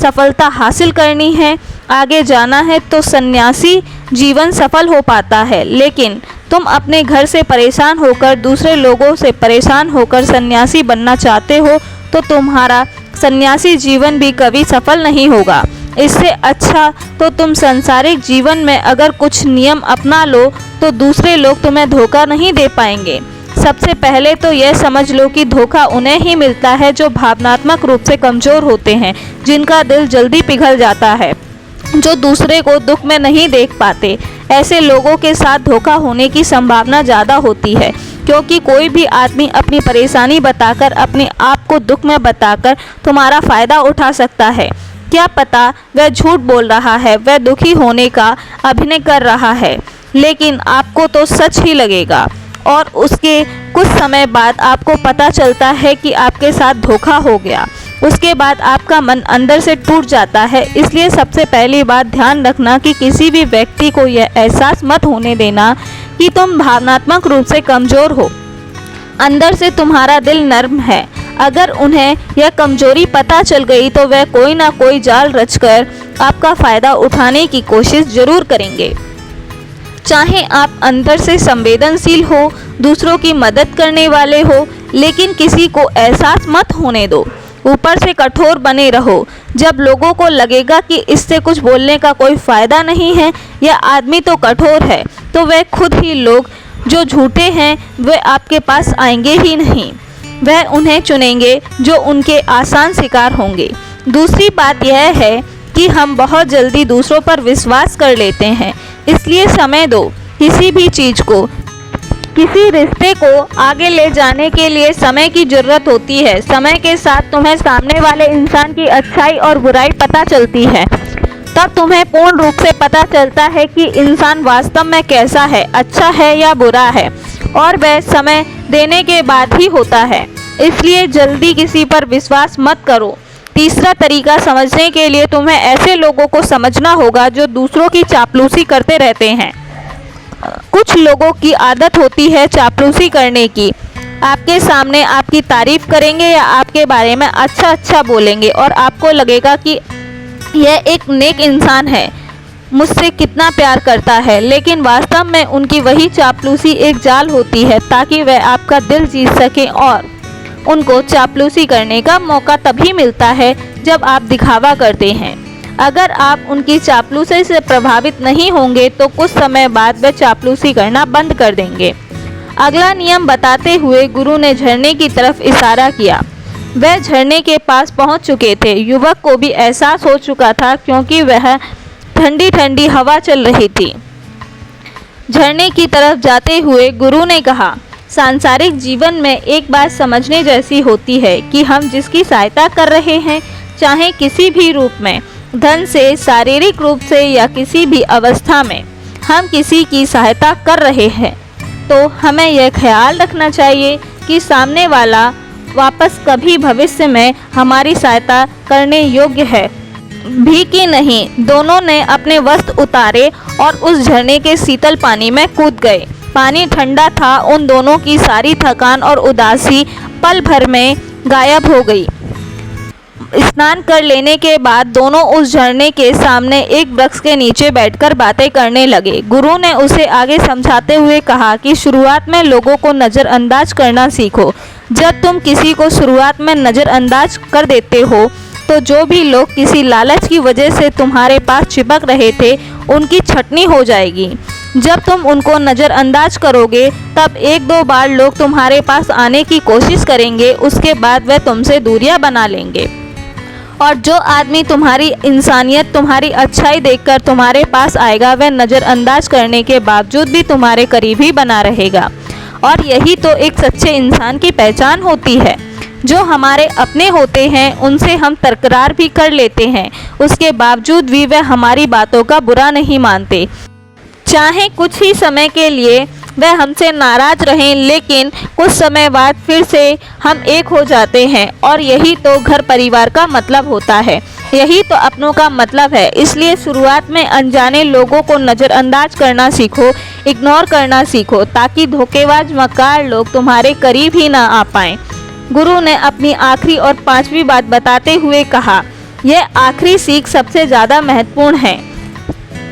सफलता हासिल करनी है, आगे जाना है, तो सन्यासी जीवन सफल हो पाता है। लेकिन तुम अपने घर से परेशान होकर, दूसरे लोगों से परेशान होकर सन्यासी बनना चाहते हो, तो तुम्हारा सन्यासी जीवन भी कभी सफल नहीं होगा। इससे अच्छा तो तुम सांसारिक जीवन में अगर कुछ नियम अपना लो, तो दूसरे लोग तुम्हें धोखा नहीं दे पाएंगे। सबसे पहले तो यह समझ लो कि धोखा उन्हें ही मिलता है जो भावनात्मक रूप से कमज़ोर होते हैं, जिनका दिल जल्दी पिघल जाता है, जो दूसरे को दुख में नहीं देख पाते। ऐसे लोगों के साथ धोखा होने की संभावना ज़्यादा होती है, क्योंकि कोई भी आदमी अपनी परेशानी बताकर, अपने आप को दुख में बताकर तुम्हारा फ़ायदा उठा सकता है। क्या पता वह झूठ बोल रहा है, वह दुखी होने का अभिनय कर रहा है, लेकिन आपको तो सच ही लगेगा, और उसके कुछ समय बाद आपको पता चलता है कि आपके साथ धोखा हो गया। उसके बाद आपका मन अंदर से टूट जाता है। इसलिए सबसे पहली बात ध्यान रखना कि किसी भी व्यक्ति को यह एहसास मत होने देना कि तुम भावनात्मक रूप से कमज़ोर हो। अंदर से तुम्हारा दिल नर्म है। अगर उन्हें यह कमजोरी पता चल गई तो वह कोई ना कोई जाल रचकर आपका फ़ायदा उठाने की कोशिश जरूर करेंगे। चाहे आप अंदर से संवेदनशील हो, दूसरों की मदद करने वाले हो, लेकिन किसी को एहसास मत होने दो। ऊपर से कठोर बने रहो। जब लोगों को लगेगा कि इससे कुछ बोलने का कोई फ़ायदा नहीं है, यह आदमी तो कठोर है, तो वह खुद ही लोग जो झूठे हैं वे आपके पास आएंगे ही नहीं। वह उन्हें चुनेंगे जो उनके आसान शिकार होंगे। दूसरी बात यह है कि हम बहुत जल्दी दूसरों पर विश्वास कर लेते हैं, इसलिए समय दो। किसी भी चीज़ को, किसी रिश्ते को आगे ले जाने के लिए समय की ज़रूरत होती है। समय के साथ तुम्हें सामने वाले इंसान की अच्छाई और बुराई पता चलती है। तब तुम्हें पूर्ण रूप से पता चलता है कि इंसान वास्तव में कैसा है, अच्छा है या बुरा है, और वह समय देने के बाद ही होता है। इसलिए जल्दी किसी पर विश्वास मत करो। तीसरा तरीका समझने के लिए तुम्हें ऐसे लोगों को समझना होगा जो दूसरों की चापलूसी करते रहते हैं। कुछ लोगों की आदत होती है चापलूसी करने की। आपके सामने आपकी तारीफ करेंगे या आपके बारे में अच्छा अच्छा बोलेंगे और आपको लगेगा कि यह एक नेक इंसान है, मुझसे कितना प्यार करता है, लेकिन वास्तव में उनकी वही चापलूसी एक जाल होती है ताकि वह आपका दिल जीत सके। और उनको चापलूसी करने का मौका तभी मिलता है जब आप दिखावा करते हैं। अगर आप उनकी चापलूसी से प्रभावित नहीं होंगे तो कुछ समय बाद वह चापलूसी करना बंद कर देंगे। अगला नियम बताते हुए गुरु ने झरने की तरफ इशारा किया। वह झरने के पास पहुंच चुके थे। युवक को भी एहसास हो चुका था क्योंकि वह ठंडी ठंडी हवा चल रही थी। झरने की तरफ जाते हुए गुरु ने कहा, सांसारिक जीवन में एक बात समझने जैसी होती है कि हम जिसकी सहायता कर रहे हैं, चाहे किसी भी रूप में, धन से, शारीरिक रूप से या किसी भी अवस्था में हम किसी की सहायता कर रहे हैं, तो हमें यह ख्याल रखना चाहिए कि सामने वाला वापस कभी भविष्य में हमारी सहायता करने योग्य है भी कि नहीं। दोनों ने अपने वस्त्र उतारे और उस झरने के शीतल पानी में कूद गए। पानी ठंडा था। उन दोनों की सारी थकान और उदासी पल भर में गायब हो गई। स्नान कर लेने के बाद दोनों उस झरने के सामने एक वृक्ष के नीचे बैठकर बातें करने लगे। गुरु ने उसे आगे समझाते हुए कहा कि शुरुआत में लोगों को नज़रअंदाज करना सीखो। जब तुम किसी को शुरुआत में नज़रअंदाज कर देते हो तो जो भी लोग किसी लालच की वजह से तुम्हारे पास चिपक रहे थे, उनकी छटनी हो जाएगी। जब तुम उनको नज़रअंदाज करोगे तब एक दो बार लोग तुम्हारे पास आने की कोशिश करेंगे, उसके बाद वह तुमसे दूरियां बना लेंगे। और जो आदमी तुम्हारी इंसानियत, तुम्हारी अच्छाई देखकर तुम्हारे पास आएगा, वह नज़रअंदाज करने के बावजूद भी तुम्हारे करीब ही बना रहेगा। और यही तो एक सच्चे इंसान की पहचान होती है। जो हमारे अपने होते हैं उनसे हम तकरार भी कर लेते हैं, उसके बावजूद भी वह हमारी बातों का बुरा नहीं मानते। चाहे कुछ ही समय के लिए वह हमसे नाराज रहें, लेकिन कुछ समय बाद फिर से हम एक हो जाते हैं। और यही तो घर परिवार का मतलब होता है, यही तो अपनों का मतलब है। इसलिए शुरुआत में अनजाने लोगों को नज़रअंदाज करना सीखो, इग्नोर करना सीखो, ताकि धोखेबाज मक्कार लोग तुम्हारे करीब ही ना आ पाएं। गुरु ने अपनी आखिरी और पांचवी बात बताते हुए कहा, यह आखिरी सीख सबसे ज़्यादा महत्वपूर्ण है।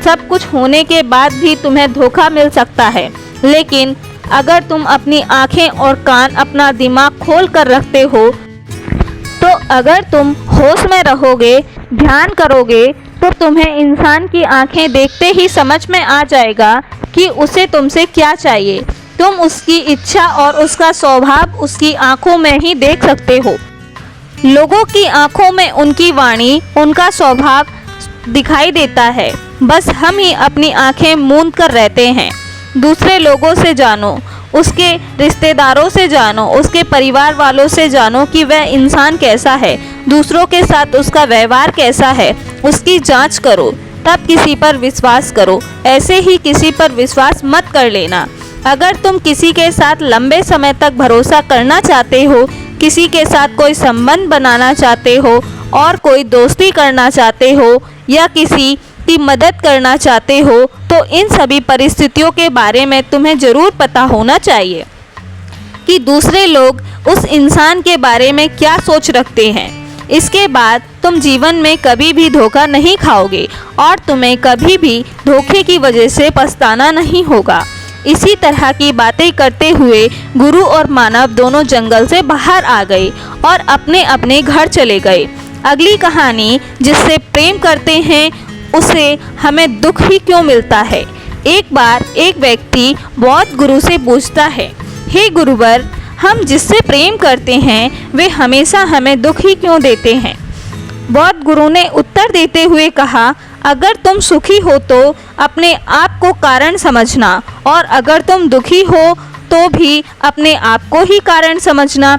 सब कुछ होने के बाद भी तुम्हें धोखा मिल सकता है, लेकिन अगर तुम अपनी आंखें और कान, अपना दिमाग खोल कर रखते हो, तो अगर तुम होश में रहोगे, ध्यान करोगे, तो तुम्हें इंसान की आंखें देखते ही समझ में आ जाएगा कि उसे तुमसे क्या चाहिए। तुम उसकी इच्छा और उसका स्वभाव उसकी आंखों में ही देख सकते हो। लोगों की आंखों में उनकी वाणी, उनका स्वभाव दिखाई देता है। बस हम ही अपनी आंखें मूंद कर रहते हैं। दूसरे लोगों से जानो, उसके रिश्तेदारों से जानो, उसके परिवार वालों से जानो कि वह इंसान कैसा है, दूसरों के साथ उसका व्यवहार कैसा है, उसकी जांच करो, तब किसी पर विश्वास करो। ऐसे ही किसी पर विश्वास मत कर लेना। अगर तुम किसी के साथ लंबे समय तक भरोसा करना चाहते हो, किसी के साथ कोई संबंध बनाना चाहते हो और कोई दोस्ती करना चाहते हो या किसी की मदद करना चाहते हो, तो इन सभी परिस्थितियों के बारे में तुम्हें ज़रूर पता होना चाहिए कि दूसरे लोग उस इंसान के बारे में क्या सोच रखते हैं। इसके बाद तुम जीवन में कभी भी धोखा नहीं खाओगे और तुम्हें कभी भी धोखे की वजह से पछताना नहीं होगा। इसी तरह की बातें करते हुए गुरु और मानव दोनों जंगल से बाहर आ गए और अपने अपने घर चले गए। अगली कहानी, जिससे प्रेम करते हैं उसे हमें दुख ही क्यों मिलता है। एक बार एक व्यक्ति बौद्ध गुरु से पूछता है, हे गुरुवर, हम जिससे प्रेम करते हैं वे हमेशा हमें दुख ही क्यों देते हैं। बौद्ध गुरु ने उत्तर देते हुए कहा, अगर तुम सुखी हो तो अपने आप को कारण समझना, और अगर तुम दुखी हो तो भी अपने आप को ही कारण समझना।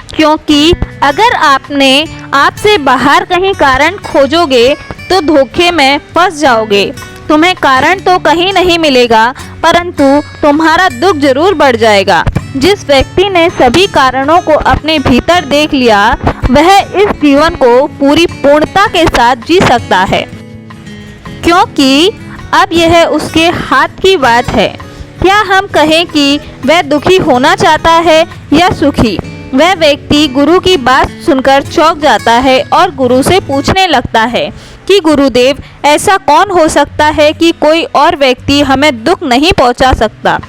क्योंकि अगर आपने आपसे बाहर कहीं कारण खोजोगे तो धोखे में फंस जाओगे। तुम्हें कारण तो कहीं नहीं मिलेगा, परंतु तुम्हारा दुख जरूर बढ़ जाएगा। जिस व्यक्ति ने सभी कारणों को अपने भीतर देख लिया, वह इस जीवन को पूरी पूर्णता के साथ जी सकता है, क्योंकि अब यह उसके हाथ की बात है। क्या हम कहें कि वह दुखी होना चाहता है या सुखी। वह व्यक्ति गुरु की बात सुनकर चौंक जाता है और गुरु से पूछने लगता है कि गुरुदेव, ऐसा कौन हो सकता है कि कोई और व्यक्ति हमें दुख नहीं पहुंचा सकता।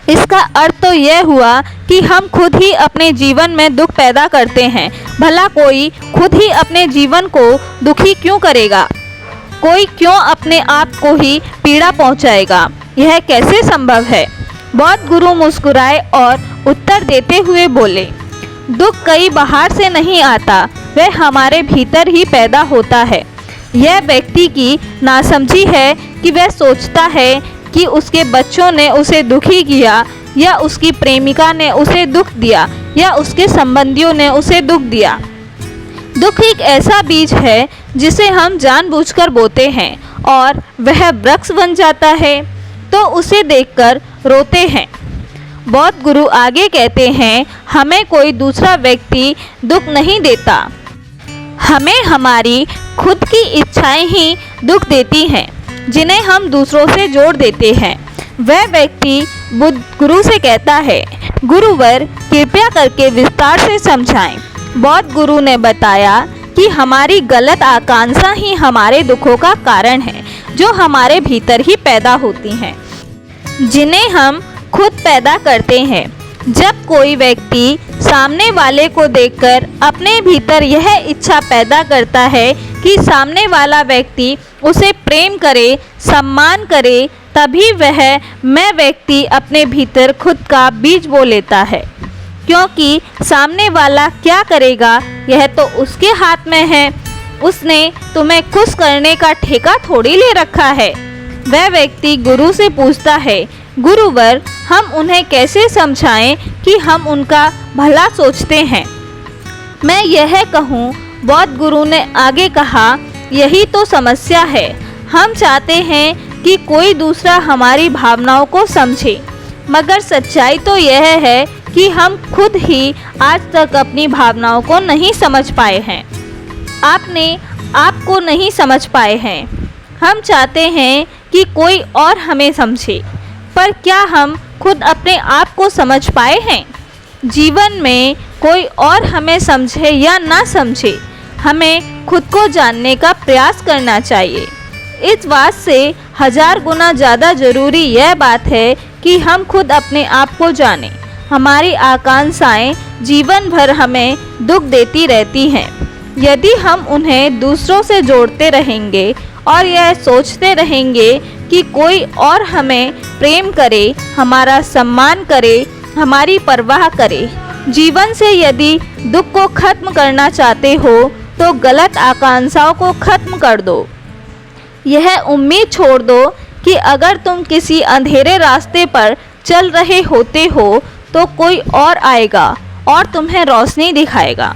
इसका अर्थ तो यह हुआ कि हम खुद ही अपने जीवन में दुख पैदा करते हैं। भला कोई खुद ही अपने जीवन को दुखी क्यों करेगा? कोई क्यों अपने आप को ही पीड़ा पहुंचाएगा? यह कैसे संभव है? बौद्ध गुरु मुस्कुराए और उत्तर देते हुए बोले, दुख कहीं बाहर से नहीं आता, वह हमारे भीतर ही पैदा होता है। यह व्यक्ति की नासमझी है कि वह सोचता है कि उसके बच्चों ने उसे दुखी किया, या उसकी प्रेमिका ने उसे दुख दिया, या उसके संबंधियों ने उसे दुख दिया। दुख एक ऐसा बीज है जिसे हम जानबूझकर बोते हैं और वह वृक्ष बन जाता है तो उसे देखकर रोते हैं। बौद्ध गुरु आगे कहते हैं, हमें कोई दूसरा व्यक्ति दुख नहीं देता, हमें हमारी खुद की इच्छाएं ही दुख देती हैं, जिन्हें हम दूसरों से जोड़ देते हैं। वह व्यक्ति बुद्ध गुरु से कहता है, गुरुवर कृपया करके विस्तार से समझाएं। बौद्ध गुरु ने बताया कि हमारी गलत आकांक्षा ही हमारे दुखों का कारण है, जो हमारे भीतर ही पैदा होती हैं, जिन्हें हम खुद पैदा करते हैं। जब कोई व्यक्ति सामने वाले को देखकर अपने भीतर यह इच्छा पैदा करता है कि सामने वाला व्यक्ति उसे प्रेम करे, सम्मान करे, तभी वह मैं व्यक्ति अपने भीतर खुद का बीज बो लेता है। क्योंकि सामने वाला क्या करेगा यह तो उसके हाथ में है। उसने तुम्हें खुश करने का ठेका थोड़ी ले रखा है। वह व्यक्ति गुरु से पूछता है, गुरुवर हम उन्हें कैसे समझाएं कि हम उनका भला सोचते हैं। मैं यह कहूँ, बौद्ध गुरु ने आगे कहा, यही तो समस्या है। हम चाहते हैं कि कोई दूसरा हमारी भावनाओं को समझे, मगर सच्चाई तो यह है कि हम खुद ही आज तक अपनी भावनाओं को नहीं समझ पाए हैं। आपने आपको नहीं समझ पाए हैं। हम चाहते हैं कि कोई और हमें समझे, पर क्या हम खुद अपने आप को समझ पाए हैं? जीवन में कोई और हमें समझे या ना समझे, हमें खुद को जानने का प्रयास करना चाहिए। इस बात से 1000 गुना ज़्यादा ज़रूरी यह बात है कि हम खुद अपने आप को जानें। हमारी आकांक्षाएं जीवन भर हमें दुख देती रहती हैं। यदि हम उन्हें दूसरों से जोड़ते रहेंगे और यह सोचते रहेंगे कि कोई और हमें प्रेम करे, हमारा सम्मान करे, हमारी परवाह करे। जीवन से यदि दुख को खत्म करना चाहते हो तो गलत आकांक्षाओं को खत्म कर दो। यह उम्मीद छोड़ दो कि अगर तुम किसी अंधेरे रास्ते पर चल रहे होते हो तो कोई और आएगा और तुम्हें रोशनी दिखाएगा।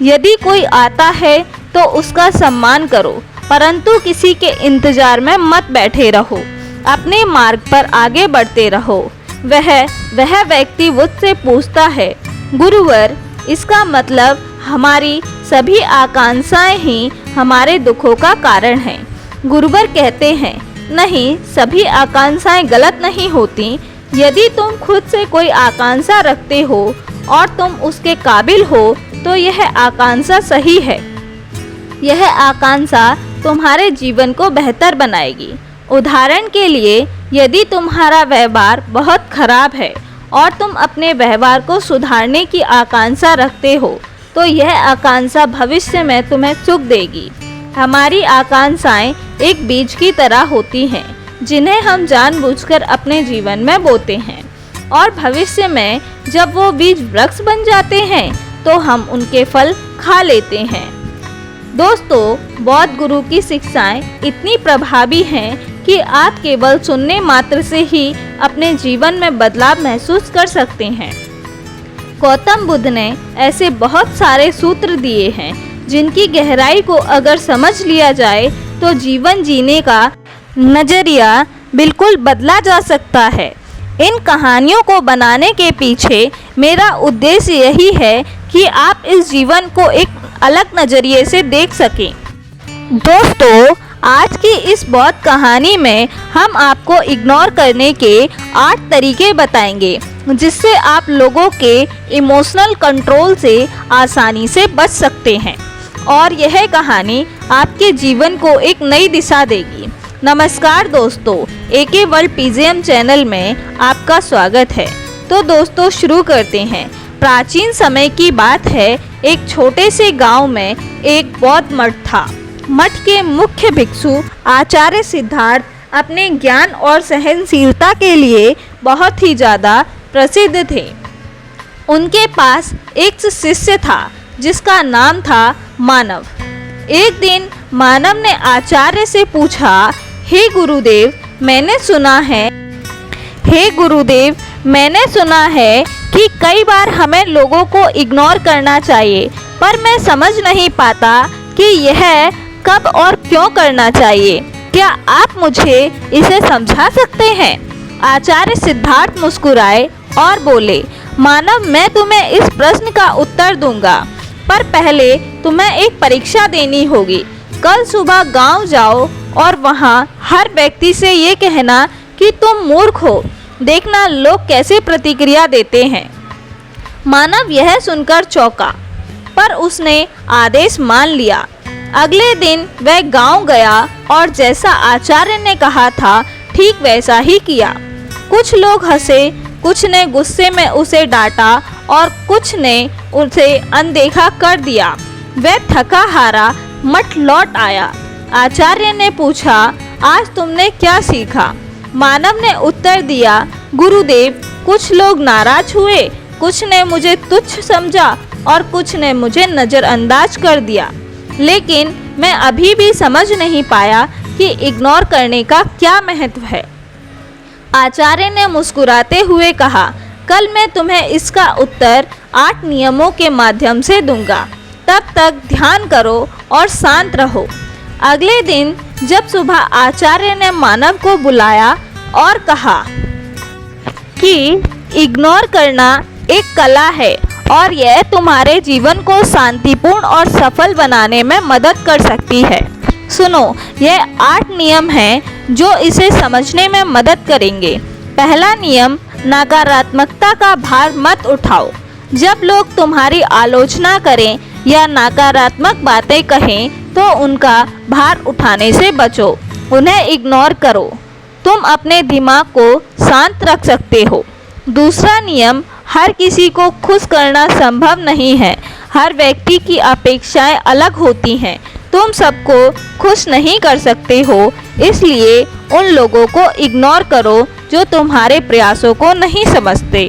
यदि कोई आता है तो उसका सम्मान करो, परंतु किसी के इंतजार में मत बैठे रहो। अपने मार्ग पर आगे बढ़ते रहो। वह व्यक्ति मुझसे पूछता है, गुरुवर इसका मतलब हमारी सभी आकांक्षाएं ही हमारे दुखों का कारण हैं। गुरुवर कहते हैं, नहीं, सभी आकांक्षाएं गलत नहीं होती। यदि तुम खुद से कोई आकांक्षा रखते हो और तुम उसके काबिल हो तो यह आकांक्षा सही है। यह आकांक्षा तुम्हारे जीवन को बेहतर बनाएगी। उदाहरण के लिए, यदि तुम्हारा व्यवहार बहुत खराब है और तुम अपने व्यवहार को सुधारने की आकांक्षा रखते हो तो यह आकांक्षा भविष्य में तुम्हें सुख देगी। हमारी आकांक्षाएं एक बीज की तरह होती हैं, जिन्हें हम जानबूझकर अपने जीवन में बोते हैं, और भविष्य में जब वो बीज वृक्ष बन जाते हैं तो हम उनके फल खा लेते हैं। दोस्तों, बौद्ध गुरु की शिक्षाएं इतनी प्रभावी हैं कि आप केवल सुनने मात्र से ही अपने जीवन में बदलाव महसूस कर सकते हैं। गौतम बुद्ध ने ऐसे बहुत सारे सूत्र दिए हैं जिनकी गहराई को अगर समझ लिया जाए तो जीवन जीने का नज़रिया बिल्कुल बदला जा सकता है। इन कहानियों को बनाने के पीछे मेरा उद्देश्य यही है कि आप इस जीवन को एक अलग नज़रिए से देख सकें। दोस्तों, आज की इस बहुत कहानी में हम आपको इग्नोर करने के 8 तरीके बताएंगे जिससे आप लोगों के इमोशनल कंट्रोल से आसानी से बच सकते हैं और यह कहानी आपके जीवन को एक नई दिशा देगी। नमस्कार दोस्तों, एके वर्ल्ड पीजीएम चैनल में आपका स्वागत है। तो दोस्तों शुरू करते हैं। प्राचीन समय की बात है, एक छोटे से गांव में एक बौद्ध मठ था। मठ के मुख्य भिक्षु आचार्य सिद्धार्थ अपने ज्ञान और सहनशीलता के लिए बहुत ही ज़्यादा प्रसिद्ध थे। उनके पास एक शिष्य था जिसका नाम था मानव। एक दिन मानव ने आचार्य से पूछा, हे गुरुदेव, मैंने सुना है कि कई बार हमें लोगों को इग्नोर करना चाहिए, पर मैं समझ नहीं पाता कि यह कब और क्यों करना चाहिए। क्या आप मुझे इसे समझा सकते हैं? आचार्य सिद्धार्थ मुस्कुराए और बोले, मानव, मैं तुम्हें इस प्रश्न का उत्तर दूंगा, पर पहले तुम्हें एक परीक्षा देनी होगी। कल सुबह गांव जाओ और वहां हर व्यक्ति से ये कहना कि तुम मूर्ख हो। देखना लोग कैसे प्रतिक्रिया देते हैं। मानव यह सुनकर चौंका, पर उसने आदेश मान लिया। अगले दिन वह गांव गया और जैसा आचार्य ने कहा था ठीक वैसा ही किया। कुछ लोग हंसे, कुछ ने गुस्से में उसे डांटा और कुछ ने उसे अनदेखा कर दिया। वह थका हारा मठ लौट आया। आचार्य ने पूछा, आज तुमने क्या सीखा? मानव ने उत्तर दिया, गुरुदेव, कुछ लोग नाराज हुए, कुछ ने मुझे तुच्छ समझा और कुछ ने मुझे नज़रअंदाज कर दिया, लेकिन मैं अभी भी समझ नहीं पाया कि इग्नोर करने का क्या महत्व है। आचार्य ने मुस्कुराते हुए कहा, कल मैं तुम्हें इसका उत्तर 8 नियमों के माध्यम से दूंगा। तब तक ध्यान करो और शांत रहो। अगले दिन जब सुबह आचार्य ने मानव को बुलाया और कहा कि इग्नोर करना एक कला है और यह तुम्हारे जीवन को शांतिपूर्ण और सफल बनाने में मदद कर सकती है। सुनो, यह 8 नियम हैं जो इसे समझने में मदद करेंगे। पहला नियम, नकारात्मकता का भार मत उठाओ। जब लोग तुम्हारी आलोचना करें या नकारात्मक बातें कहें तो उनका भार उठाने से बचो, उन्हें इग्नोर करो। तुम अपने दिमाग को शांत रख सकते हो। दूसरा नियम, हर किसी को खुश करना संभव नहीं है। हर व्यक्ति की अपेक्षाएं अलग होती हैं। तुम सबको खुश नहीं कर सकते हो, इसलिए उन लोगों को इग्नोर करो जो तुम्हारे प्रयासों को नहीं समझते।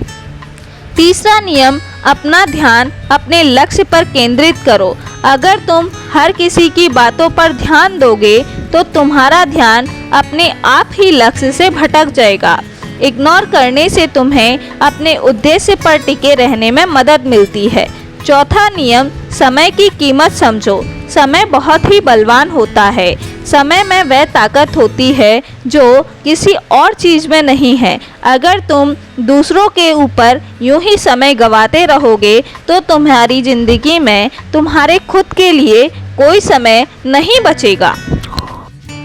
तीसरा नियम, अपना ध्यान अपने लक्ष्य पर केंद्रित करो। अगर तुम हर किसी की बातों पर ध्यान दोगे तो तुम्हारा ध्यान अपने आप ही लक्ष्य से भटक जाएगा। इग्नोर करने से तुम्हें अपने उद्देश्य पर टिके रहने में मदद मिलती है। चौथा नियम, समय की कीमत समझो। समय बहुत ही बलवान होता है। समय में वह ताकत होती है जो किसी और चीज़ में नहीं है। अगर तुम दूसरों के ऊपर यूं ही समय गंवाते रहोगे तो तुम्हारी ज़िंदगी में तुम्हारे खुद के लिए कोई समय नहीं बचेगा।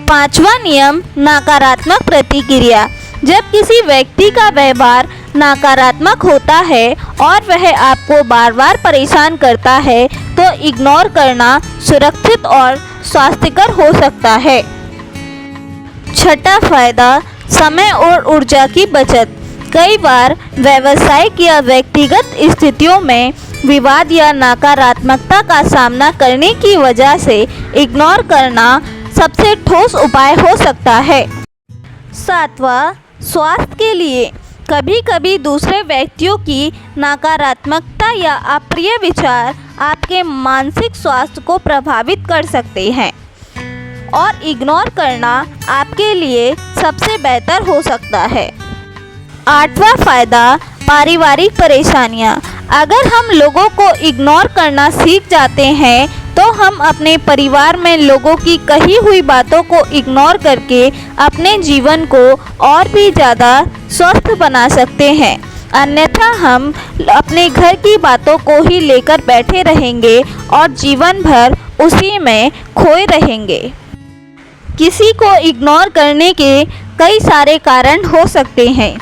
पांचवा नियम, नकारात्मक प्रतिक्रिया। जब किसी व्यक्ति का व्यवहार नकारात्मक होता है और वह आपको बार बार परेशान करता है तो इग्नोर करना सुरक्षित और स्वास्थ्यकर हो सकता है। छठा फायदा, समय और ऊर्जा की बचत। कई बार व्यावसायिक या व्यक्तिगत स्थितियों में विवाद या नकारात्मकता का सामना करने की वजह से इग्नोर करना सबसे ठोस उपाय हो सकता है। सातवां, स्वास्थ्य के लिए। कभी कभी दूसरे व्यक्तियों की नकारात्मकता या अप्रिय विचार आपके मानसिक स्वास्थ्य को प्रभावित कर सकते हैं और इग्नोर करना आपके लिए सबसे बेहतर हो सकता है। आठवां फायदा, पारिवारिक परेशानियां। अगर हम लोगों को इग्नोर करना सीख जाते हैं तो हम अपने परिवार में लोगों की कही हुई बातों को इग्नोर करके अपने जीवन को और भी ज़्यादा स्वस्थ बना सकते हैं। अन्यथा हम अपने घर की बातों को ही लेकर बैठे रहेंगे और जीवन भर उसी में खोए रहेंगे। किसी को इग्नोर करने के कई सारे कारण हो सकते हैं।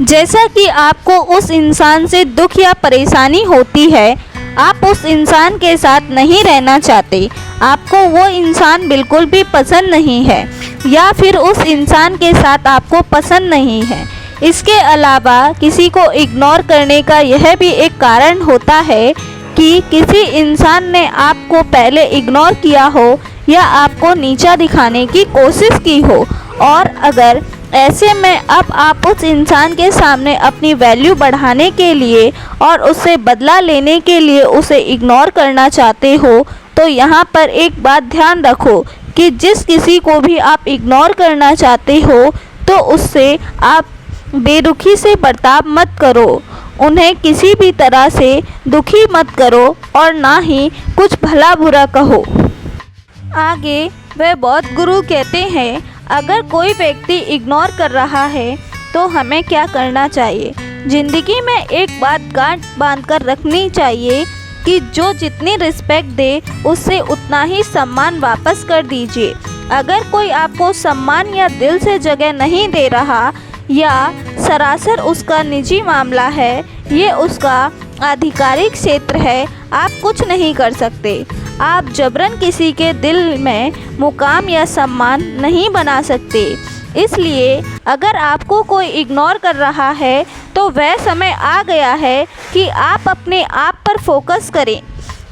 जैसा कि आपको उस इंसान से दुख या परेशानी होती है, आप उस इंसान के साथ नहीं रहना चाहते, आपको वो इंसान बिल्कुल भी पसंद नहीं है, या फिर उस इंसान के साथ आपको पसंद नहीं है। इसके अलावा किसी को इग्नोर करने का यह भी एक कारण होता है कि किसी इंसान ने आपको पहले इग्नोर किया हो या आपको नीचा दिखाने की कोशिश की हो, और अगर ऐसे में अब आप उस इंसान के सामने अपनी वैल्यू बढ़ाने के लिए और उससे बदला लेने के लिए उसे इग्नोर करना चाहते हो, तो यहाँ पर एक बात ध्यान रखो कि जिस किसी को भी आप इग्नोर करना चाहते हो तो उससे आप बेरुखी से बर्ताव मत करो, उन्हें किसी भी तरह से दुखी मत करो और ना ही कुछ भला बुरा कहो। आगे वह बौद्ध गुरु कहते हैं, अगर कोई व्यक्ति इग्नोर कर रहा है तो हमें क्या करना चाहिए। ज़िंदगी में एक बात गांठ बांध कर रखनी चाहिए कि जो जितनी रिस्पेक्ट दे उससे उतना ही सम्मान वापस कर दीजिए। अगर कोई आपको सम्मान या दिल से जगह नहीं दे रहा या सरासर उसका निजी मामला है, ये उसका आधिकारिक क्षेत्र है, आप कुछ नहीं कर सकते। आप जबरन किसी के दिल में मुकाम या सम्मान नहीं बना सकते। इसलिए अगर आपको कोई इग्नोर कर रहा है तो वह समय आ गया है कि आप अपने आप पर फोकस करें,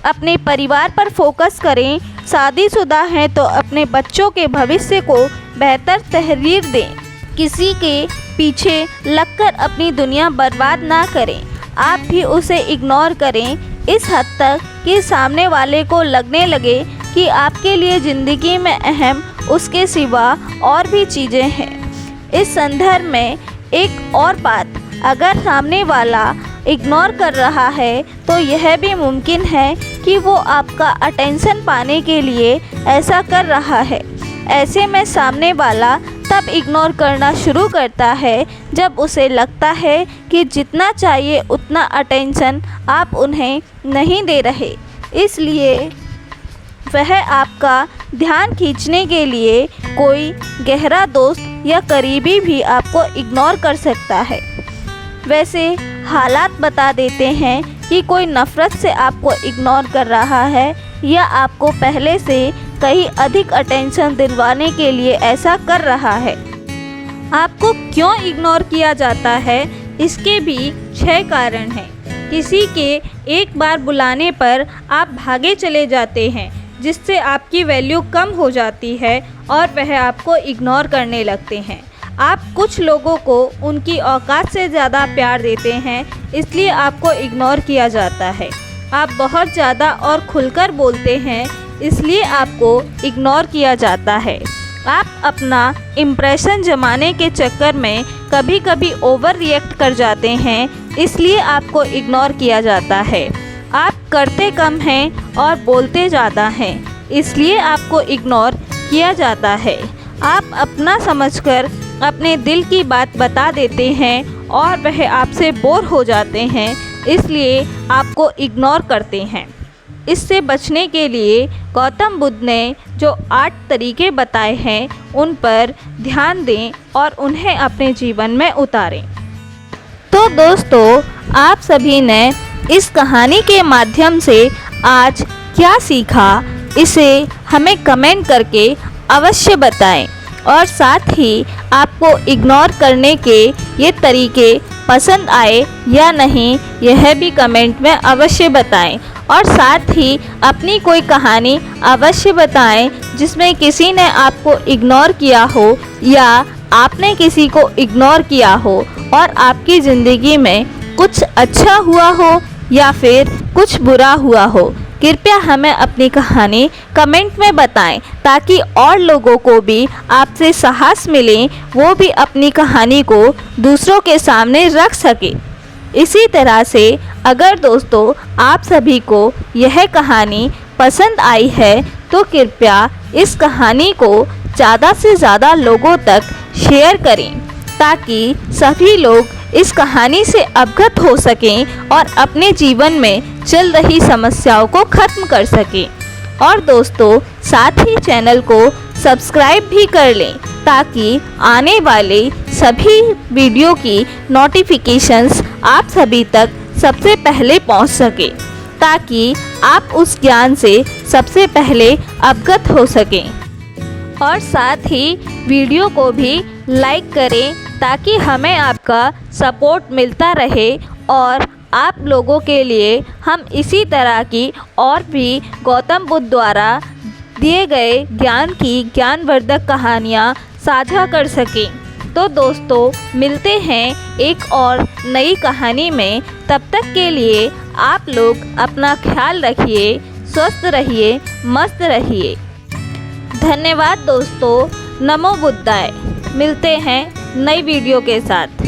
अपने परिवार पर फोकस करें। शादीशुदा हैं तो अपने बच्चों के भविष्य को बेहतर तहरीर दें। किसी के पीछे लगकर अपनी दुनिया बर्बाद ना करें। आप भी उसे इग्नोर करें इस हद तक कि सामने वाले को लगने लगे कि आपके लिए ज़िंदगी में अहम उसके सिवा और भी चीज़ें हैं। इस संदर्भ में एक और बात, अगर सामने वाला इग्नोर कर रहा है तो यह भी मुमकिन है कि वो आपका अटेंशन पाने के लिए ऐसा कर रहा है। ऐसे में सामने वाला तब इग्नोर करना शुरू करता है जब उसे लगता है कि जितना चाहिए उतना अटेंशन आप उन्हें नहीं दे रहे। इसलिए वह आपका ध्यान खींचने के लिए कोई गहरा दोस्त या करीबी भी आपको इग्नोर कर सकता है। वैसे हालात बता देते हैं कि कोई नफ़रत से आपको इग्नोर कर रहा है या आपको पहले से कहीं अधिक अटेंशन दिलवाने के लिए ऐसा कर रहा है। आपको क्यों इग्नोर किया जाता है, इसके भी 6 कारण हैं। किसी के एक बार बुलाने पर आप भागे चले जाते हैं, जिससे आपकी वैल्यू कम हो जाती है और वह आपको इग्नोर करने लगते हैं। आप कुछ लोगों को उनकी औकात से ज़्यादा प्यार देते हैं, इसलिए आपको इग्नोर किया जाता है। आप बहुत ज़्यादा और खुलकर बोलते हैं, इसलिए आपको इग्नोर किया जाता है। आप अपना इम्प्रेशन जमाने के चक्कर में कभी कभी ओवर रिएक्ट कर जाते हैं, इसलिए आपको इग्नोर किया जाता है। आप करते कम हैं और बोलते ज़्यादा हैं, इसलिए आपको इग्नोर किया जाता है। आप अपना समझकर अपने दिल की बात बता देते हैं और वह आपसे बोर हो जाते हैं, इसलिए आपको इग्नोर करते हैं। इससे बचने के लिए गौतम बुद्ध ने जो 8 तरीके बताए हैं उन पर ध्यान दें और उन्हें अपने जीवन में उतारें। तो दोस्तों, आप सभी ने इस कहानी के माध्यम से आज क्या सीखा, इसे हमें कमेंट करके अवश्य बताएं और साथ ही आपको इग्नोर करने के ये तरीके पसंद आए या नहीं, यह भी कमेंट में अवश्य बताएं। और साथ ही अपनी कोई कहानी अवश्य बताएं जिसमें किसी ने आपको इग्नोर किया हो या आपने किसी को इग्नोर किया हो और आपकी ज़िंदगी में कुछ अच्छा हुआ हो या फिर कुछ बुरा हुआ हो। कृपया हमें अपनी कहानी कमेंट में बताएं ताकि और लोगों को भी आपसे साहस मिले, वो भी अपनी कहानी को दूसरों के सामने रख सके। इसी तरह से अगर दोस्तों आप सभी को यह कहानी पसंद आई है तो कृपया इस कहानी को ज़्यादा से ज़्यादा लोगों तक शेयर करें ताकि सभी लोग इस कहानी से अवगत हो सकें और अपने जीवन में चल रही समस्याओं को ख़त्म कर सकें। और दोस्तों साथ ही चैनल को सब्सक्राइब भी कर लें ताकि आने वाले सभी वीडियो की नोटिफिकेशंस आप सभी तक सबसे पहले पहुंच सके, ताकि आप उस ज्ञान से सबसे पहले अवगत हो सकें। और साथ ही वीडियो को भी लाइक करें ताकि हमें आपका सपोर्ट मिलता रहे और आप लोगों के लिए हम इसी तरह की और भी गौतम बुद्ध द्वारा दिए गए ज्ञान की ज्ञानवर्धक कहानियाँ साझा कर सकें। तो दोस्तों, मिलते हैं एक और नई कहानी में। तब तक के लिए आप लोग अपना ख्याल रखिए, स्वस्थ रहिए, मस्त रहिए। धन्यवाद दोस्तों। नमो बुद्धाय। मिलते हैं नई वीडियो के साथ।